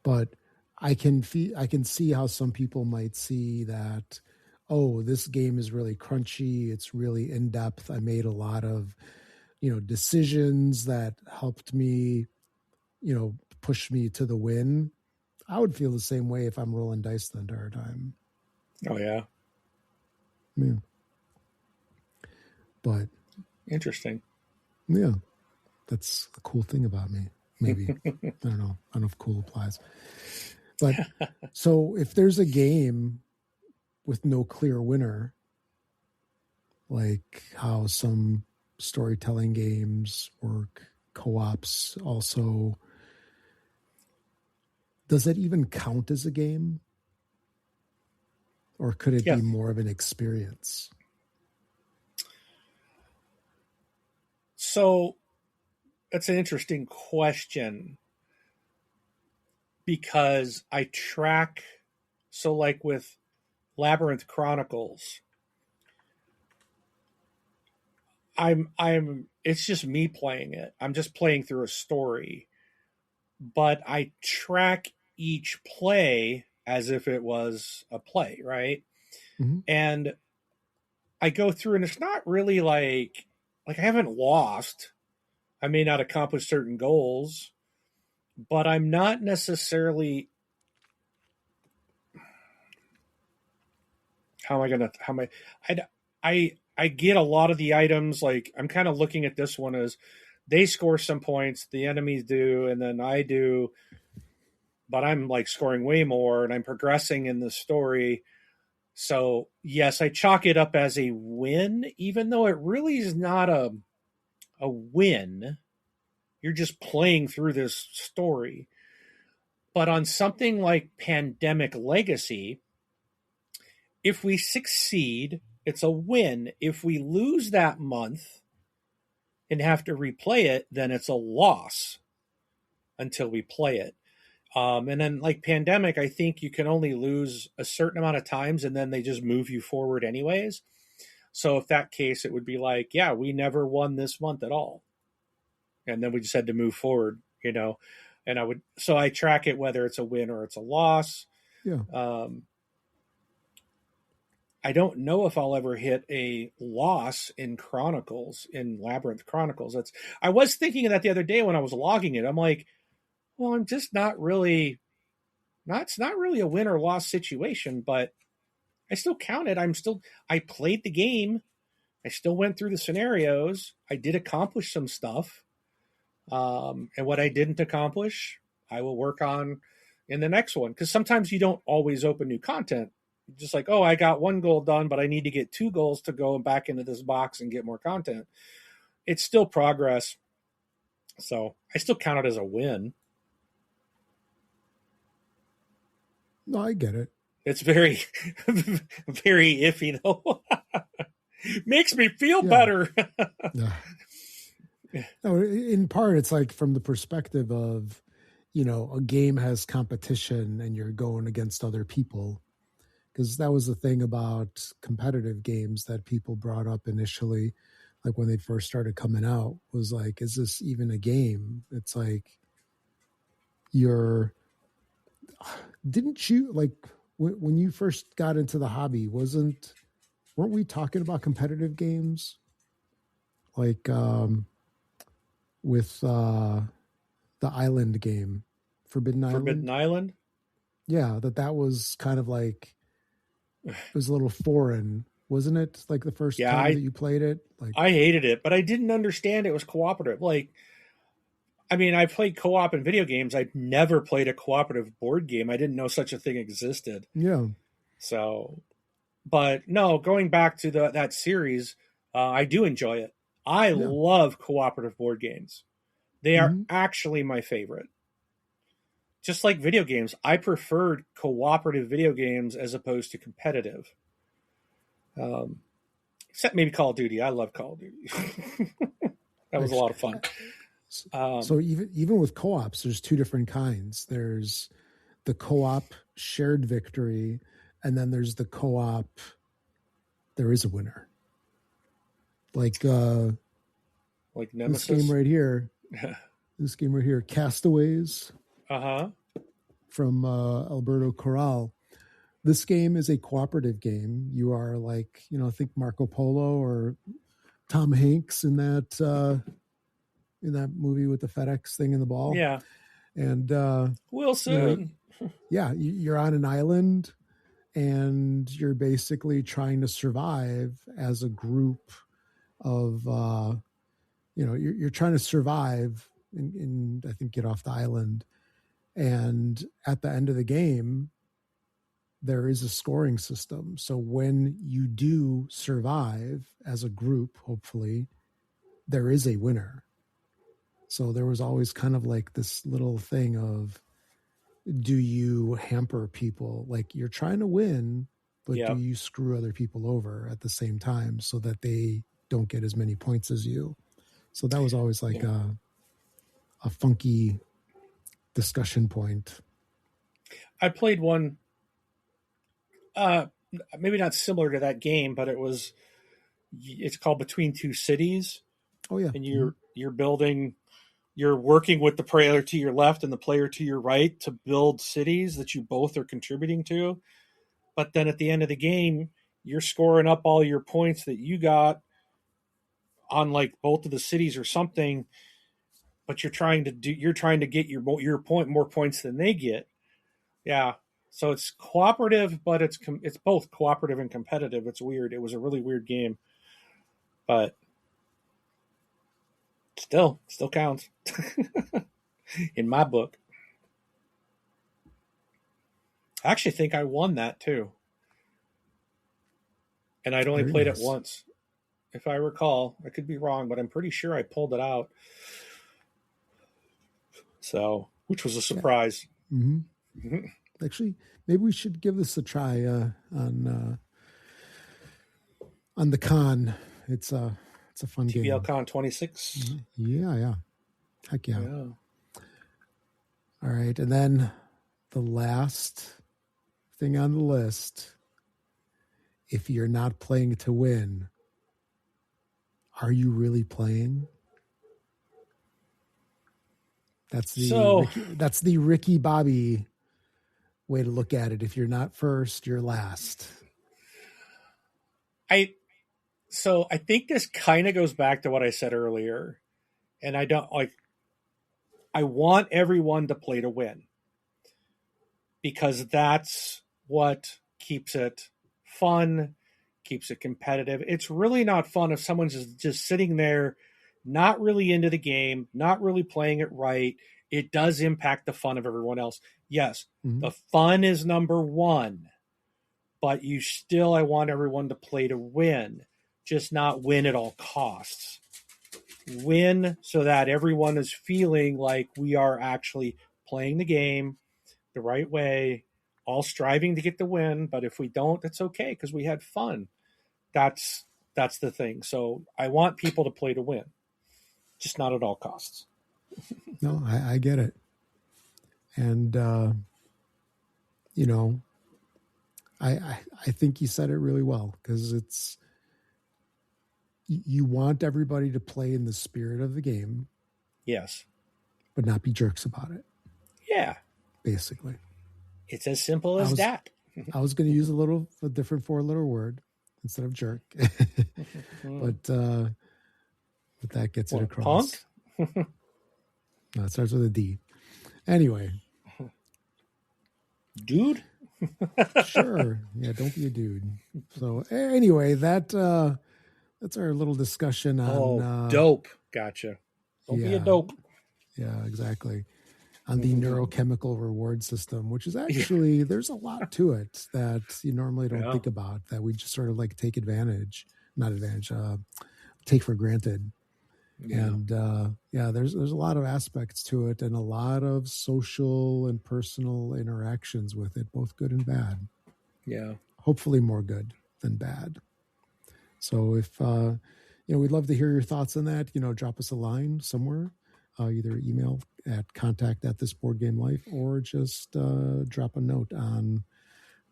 Speaker 1: But I can see how some people might see that, oh, this game is really crunchy, it's really in depth. I made a lot of, decisions that helped me, push me to the win. I would feel the same way if I'm rolling dice the entire time.
Speaker 2: Oh yeah.
Speaker 1: Yeah. But
Speaker 2: interesting.
Speaker 1: Yeah. That's the cool thing about me. Maybe. I don't know. I don't know if cool applies. But so if there's a game with no clear winner, like how some storytelling games work, co-ops also, does it even count as a game? Or could it be more of an experience?
Speaker 2: So that's an interesting question, because I track, so like with Labyrinth Chronicles, it's just me playing it. I'm just playing through a story, but I track each play as if it was a play, right?
Speaker 1: Mm-hmm.
Speaker 2: And I go through, and it's not really like I haven't lost. I may not accomplish certain goals, but I'm not necessarily. I get a lot of the items. Like, I'm kind of looking at this one as they score some points, the enemies do, and then I do, but I'm like scoring way more, and I'm progressing in the story. So yes, I chalk it up as a win, even though it really is not a win. You're just playing through this story. But on something like Pandemic Legacy, if we succeed, it's a win. If we lose that month and have to replay it, then it's a loss until we play it. And then like Pandemic, I think you can only lose a certain amount of times, and then they just move you forward anyways. So if that case, it would be like, yeah, we never won this month at all. And then we just had to move forward, and I track it whether it's a win or it's a loss.
Speaker 1: Yeah.
Speaker 2: I don't know if I'll ever hit a loss in Labyrinth Chronicles. I was thinking of that the other day when I was logging it. I'm like, well, I'm just not really, it's not really a win or loss situation, but I still count it. I played the game. I still went through the scenarios. I did accomplish some stuff. And what I didn't accomplish, I will work on in the next one. Because sometimes you don't always open new content. You're just like, oh, I got one goal done, but I need to get 2 goals to go back into this box and get more content. It's still progress. So I still count it as a win.
Speaker 1: No, I get it.
Speaker 2: It's very, very iffy, though. Makes me feel better.
Speaker 1: No, in part, it's like from the perspective of, a game has competition and you're going against other people. Because that was the thing about competitive games that people brought up initially, like when they first started coming out, was like, is this even a game? It's like, didn't you, like, when you first got into the hobby, weren't we talking about competitive games? Like, with the island game, Forbidden Island.
Speaker 2: Forbidden Island?
Speaker 1: Yeah, that was kind of like it was a little foreign, wasn't it? Like the first
Speaker 2: Yeah,
Speaker 1: time that you played it, like
Speaker 2: I hated it, but I didn't understand it was cooperative. Like, I mean, I played co-op in video games. I'd never played a cooperative board game. I didn't know such a thing existed.
Speaker 1: yeah,
Speaker 2: So, but no, going back to that series, I do enjoy it. I
Speaker 1: yeah.
Speaker 2: love cooperative board games. They are
Speaker 1: Mm-hmm.
Speaker 2: actually my favorite. Just like video games, I preferred cooperative video games as opposed to competitive. Um, except maybe Call of Duty. I love Call of Duty. That was a lot of fun.
Speaker 1: So even with co-ops, there's two different kinds. There's the co-op shared victory, and then there's the co-op there is a winner. Like
Speaker 2: Nemesis.
Speaker 1: This game right here. This game right here, Castaways. From Alberto Corral. This game is a cooperative game. You are like, I think Marco Polo or Tom Hanks in that movie with the FedEx thing in the ball.
Speaker 2: Yeah.
Speaker 1: And
Speaker 2: Wilson.
Speaker 1: You're on an island and you're basically trying to survive as a group of you're trying to survive and I think get off the island. And at the end of the game, there is a scoring system. So when you do survive as a group, hopefully, there is a winner. So there was always kind of like this little thing of, do you hamper people? Like you're trying to win, but do you screw other people over at the same time so that they don't get as many points as you? So that was always like a funky discussion point.
Speaker 2: I played one, maybe not similar to that game, but it's called Between Two Cities.
Speaker 1: Oh yeah.
Speaker 2: And you're working with the player to your left and the player to your right to build cities that you both are contributing to. But then at the end of the game, you're scoring up all your points that you got on like both of the cities or something, but you're trying to get your point more points than they get. Yeah. So it's cooperative, but it's both cooperative and competitive. It's weird. It was a really weird game, but still counts in my book. I actually think I won that too, and I'd only played it once, if I recall. I could be wrong, but I'm pretty sure I pulled it out. So, which was a surprise.
Speaker 1: Yeah. Mm-hmm. Mm-hmm. Actually, maybe we should give this a try on the con. It's a fun game.
Speaker 2: TBL Con 26.
Speaker 1: Yeah. Heck yeah. All right, and then the last thing on the list. If you're not playing to win, are you really playing? That's the Ricky Bobby way to look at it. If you're not first, you're last.
Speaker 2: I think this kind of goes back to what I said earlier. And I want everyone to play to win. Because that's what keeps it fun, keeps it competitive. It's really not fun if someone's just sitting there, not really into the game, not really playing it right. It does impact the fun of everyone else. Yes, the fun is number one, but I want everyone to play to win, just not win at all costs. Win so that everyone is feeling like we are actually playing the game the right way, all striving to get the win. But if we don't, it's okay because we had fun. That's the thing. So I want people to play to win, just not at all costs.
Speaker 1: No, I get it. And, I think you said it really well, because you want everybody to play in the spirit of the game.
Speaker 2: Yes.
Speaker 1: But not be jerks about it.
Speaker 2: Yeah.
Speaker 1: Basically.
Speaker 2: It's as simple as that.
Speaker 1: I was going to use a different four-letter word instead of jerk. but that gets it across.
Speaker 2: Punk?
Speaker 1: No, it starts with a D. Anyway.
Speaker 2: Dude?
Speaker 1: Sure. Yeah, don't be a dude. So anyway, that's our little discussion on
Speaker 2: Dope. Gotcha. Don't be a
Speaker 1: yeah,
Speaker 2: dope.
Speaker 1: yeah, exactly. On the neurochemical reward system, which is actually there's a lot to it that you normally don't think about, that we just sort of like take take for granted. And there's a lot of aspects to it, and a lot of social and personal interactions with it, both good and bad.
Speaker 2: Yeah.
Speaker 1: Hopefully more good than bad. So if we'd love to hear your thoughts on that. Drop us a line somewhere, either email at contact@thisboardgamelife, or just drop a note on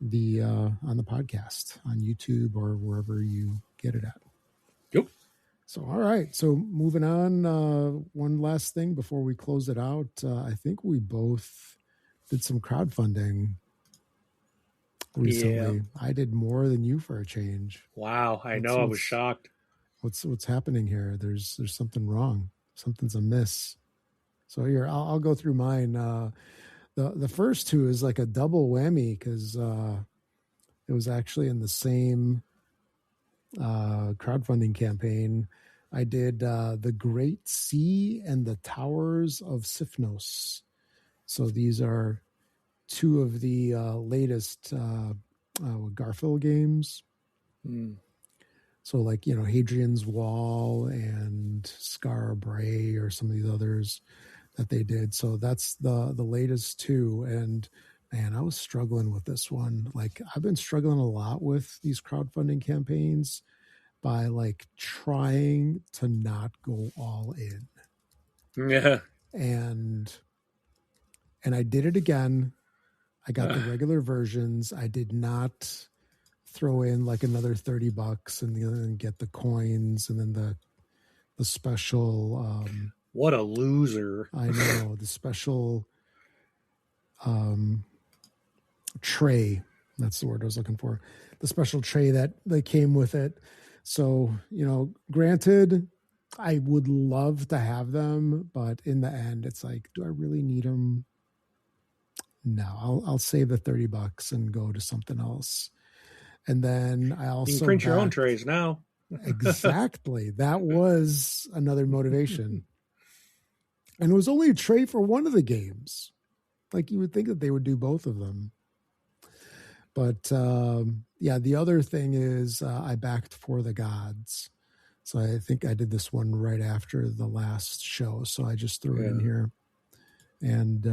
Speaker 1: the podcast on YouTube or wherever you get it at.
Speaker 2: Yep.
Speaker 1: So, all right. So moving on, one last thing before we close it out. I think we both did some crowdfunding recently.
Speaker 2: Yeah.
Speaker 1: I did more than you for a change.
Speaker 2: Wow. I know. I was shocked.
Speaker 1: What's happening here? There's something wrong. Something's amiss. So here, I'll go through mine. The first two is like a double whammy because it was actually in the same crowdfunding campaign. I did The Great Sea and the Towers of Sifnos. So these are two of the latest Garfield games. So like, Hadrian's Wall and Scar Bray or some of these others that they did. So that's the latest two. And man, I was struggling with this one. Like, I've been struggling a lot with these crowdfunding campaigns by like trying to not go all in.
Speaker 2: Yeah.
Speaker 1: And I did it again. I got the regular versions. I did not throw in like another $30 and then get the coins and then the special
Speaker 2: what a loser.
Speaker 1: I know, the special tray. That's the word I was looking for. The special tray that came with it. So, granted, I would love to have them, but in the end, it's like, do I really need them? No, I'll save the $30 and go to something else. And then I also
Speaker 2: you can print your own trays now.
Speaker 1: Exactly. That was another motivation. And it was only a tray for one of the games. Like, you would think that they would do both of them. But the other thing is I backed For the Gods. So I think I did this one right after the last show. So I just threw it in here. And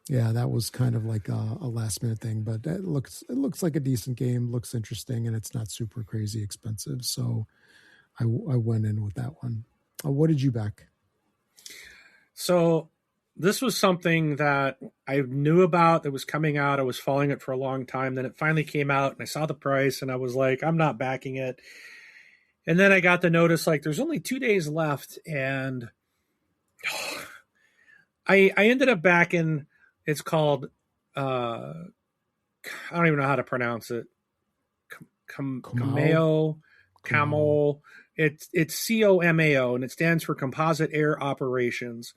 Speaker 1: that was kind of like a last minute thing. But it looks like a decent game, looks interesting, and it's not super crazy expensive. So I went in with that one. What did you back?
Speaker 2: So this was something that I knew about that was coming out. I was following it for a long time. Then it finally came out and I saw the price and I was like, I'm not backing it. And then I got the notice, like, there's only 2 days left. And I ended up backing, it's called, I don't even know how to pronounce it. Cameo. It's COMAO, and it stands for Composite Air Operations.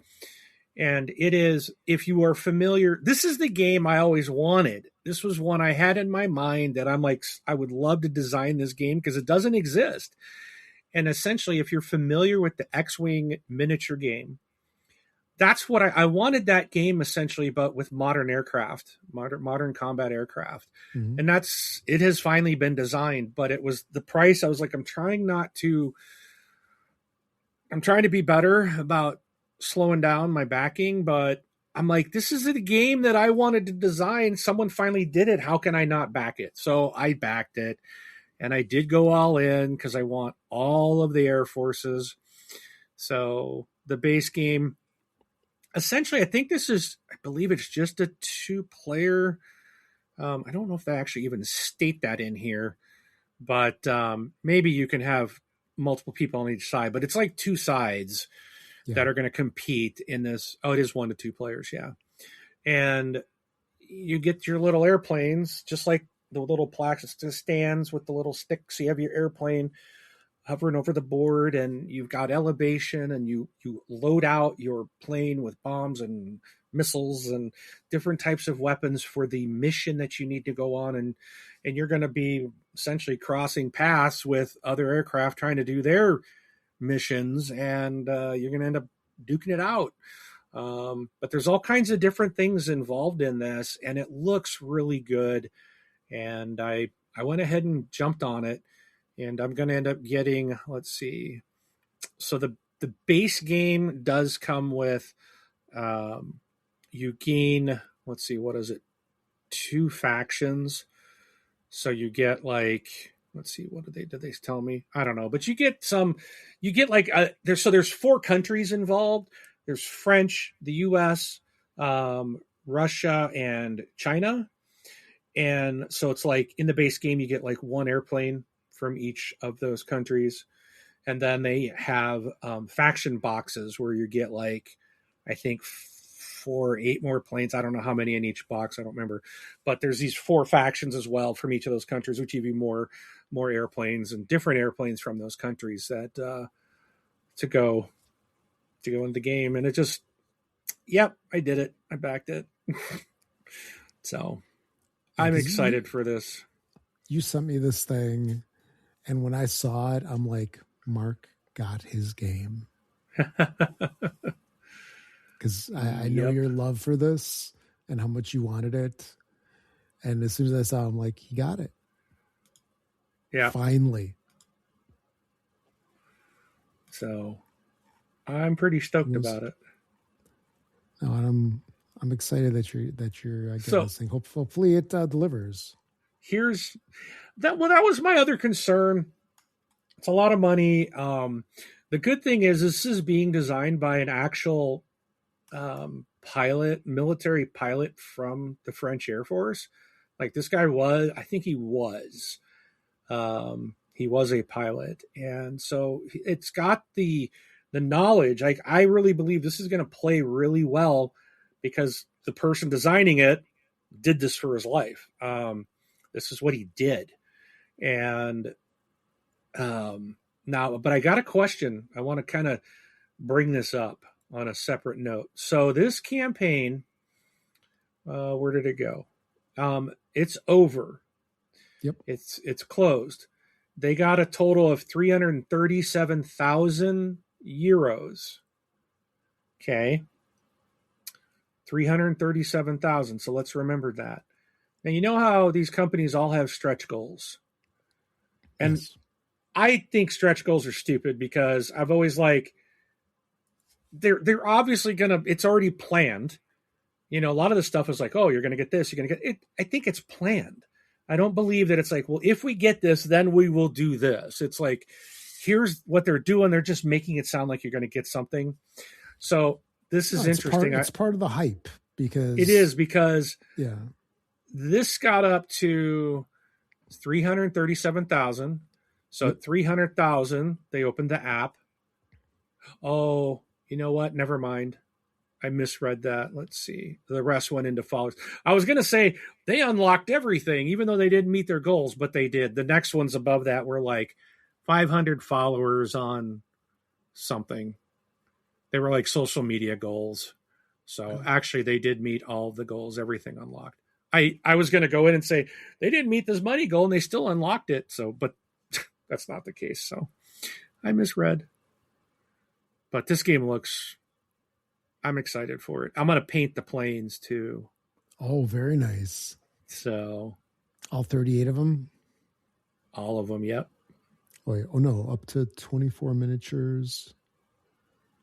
Speaker 2: And it is, if you are familiar, this is the game I always wanted. This was one I had in my mind that I'm like, I would love to design this game because it doesn't exist. And essentially, if you're familiar with the X-Wing miniature game, that's what I wanted that game essentially, but with modern aircraft, modern combat aircraft. Mm-hmm. And it has finally been designed, but it was the price. I was like, I'm trying to be better about slowing down my backing, but I'm like, this is a game that I wanted to design. Someone finally did it. How can I not back it? So I backed it, and I did go all in because I want all of the air forces. So the base game, essentially, I believe it's just a 2-player. I don't know if they actually even state that in here, but maybe you can have multiple people on each side, but it's like 2 sides that are going to compete in this. Oh, it is 1 to 2 players. Yeah. And you get your little airplanes, just like the little plaques stands with the little sticks. You have your airplane hovering over the board, and you've got elevation, and you load out your plane with bombs and missiles and different types of weapons for the mission that you need to go on, and you're going to be essentially crossing paths with other aircraft trying to do their missions, and you're going to end up duking it out. But there's all kinds of different things involved in this, and it looks really good. And I went ahead and jumped on it, and I'm going to end up getting, let's see. So the base game does come with, you gain, let's see, what is it? 2 factions. So you get like, let's see, what did they tell me? I don't know, but you get like there's 4 countries involved. There's French, the US, Russia, and China. And so it's like in the base game, you get like 1 airplane from each of those countries. And then they have faction boxes where you get like, I think 4 or 8 more planes. I don't know how many in each box. I don't remember. But there's these 4 factions as well from each of those countries, which give you more airplanes and different airplanes from those countries that to go into the game. And it just, yep, I did it. I backed it. So I'm excited for this.
Speaker 1: You sent me this thing, and when I saw it, I'm like, Mark got his game. Because I know your love for this and how much you wanted it. And as soon as I saw him, like, he got it.
Speaker 2: Yeah.
Speaker 1: Finally.
Speaker 2: So I'm pretty stoked about it.
Speaker 1: No, and I'm excited that you're getting this thing. Hopefully it delivers.
Speaker 2: Here's that. Well, that was my other concern. It's a lot of money. The good thing is this is being designed by an actual military pilot from the French Air Force. Like this guy was, I think he was a pilot. And so it's got the knowledge. Like I really believe this is going to play really well because the person designing it did this for his life. This is what he did. And now, but I got a question. I want to kind of bring this up on a separate note. So this campaign, where did it go? It's over.
Speaker 1: Yep.
Speaker 2: It's closed. They got a total of 337,000 euros. Okay. 337,000. So let's remember that. And you know how these companies all have stretch goals. And yes. I think stretch goals are stupid because I've always like, they're obviously it's already planned. You know, a lot of the stuff is like, oh, you're going to get this, you're going to get it. I think it's planned. I don't believe that it's like, well, if we get this, then we will do this. It's like, here's what they're doing. They're just making it sound like you're going to get something. So this is interesting.
Speaker 1: It's part of the hype because
Speaker 2: it is because
Speaker 1: yeah,
Speaker 2: this got up to 337,000. So at 300,000, they opened the app. Oh, you know what? Never mind. I misread that. Let's see. The rest went into followers. I was going to say they unlocked everything, even though they didn't meet their goals, but they did. The next ones above that were like 500 followers on something. They were like social media goals. So actually they did meet all the goals, everything unlocked. I was going to go in and say they didn't meet this money goal and they still unlocked it. So, but that's not the case. So I misread. But this game I'm excited for it. I'm going to paint the planes too.
Speaker 1: Oh, very nice.
Speaker 2: So
Speaker 1: all 38 of them?
Speaker 2: All of them, yep.
Speaker 1: Wait, oh no, up to 24 miniatures.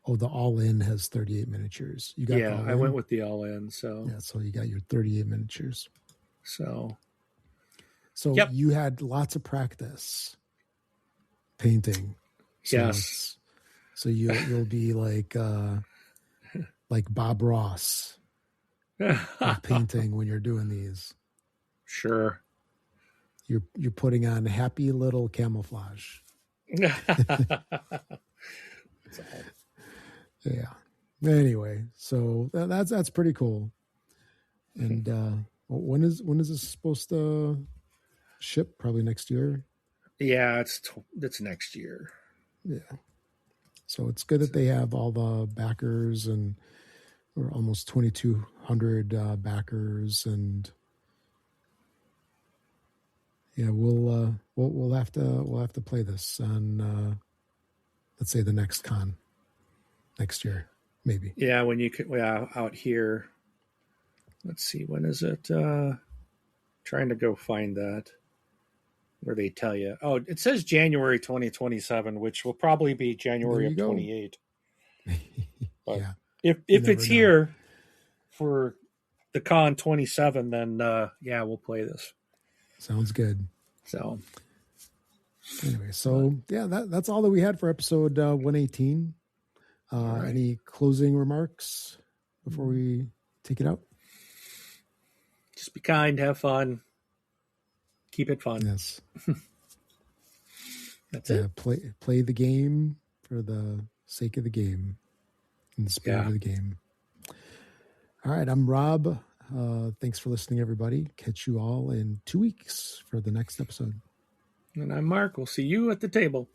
Speaker 1: Oh, the all-in has 38 miniatures. You got
Speaker 2: I went with the all-in. So
Speaker 1: yeah, so you got your 38 miniatures.
Speaker 2: So
Speaker 1: yep. You had lots of practice painting. So
Speaker 2: yes.
Speaker 1: So you'll be like Bob Ross with painting when you're doing these.
Speaker 2: Sure.
Speaker 1: You're putting on happy little camouflage. Yeah. Anyway, so that's pretty cool. And when is this supposed to ship? Probably next year.
Speaker 2: Yeah, it's next year.
Speaker 1: Yeah. So it's good that they have all the backers and we're almost 2,200 backers, and yeah, we'll have to play this on let's say the next con next year, maybe.
Speaker 2: Yeah, when you could, out here. Let's see, when is it? Trying to go find that where they tell you. Oh, it says January 2027, which will probably be January of 28. But
Speaker 1: yeah,
Speaker 2: if it's here for the con 27, then yeah, we'll play this.
Speaker 1: Sounds good.
Speaker 2: So
Speaker 1: anyway, so yeah, that's all that we had for episode 118. Right. Any closing remarks before we take it out?
Speaker 2: Just be kind, have fun, keep it fun.
Speaker 1: Yes.
Speaker 2: That's it.
Speaker 1: Play the game for the sake of the game, in the spirit of the game. All right, I'm Rob. Thanks for listening, everybody. Catch you all in 2 weeks for the next episode.
Speaker 2: And I'm Mark. We'll see you at the table.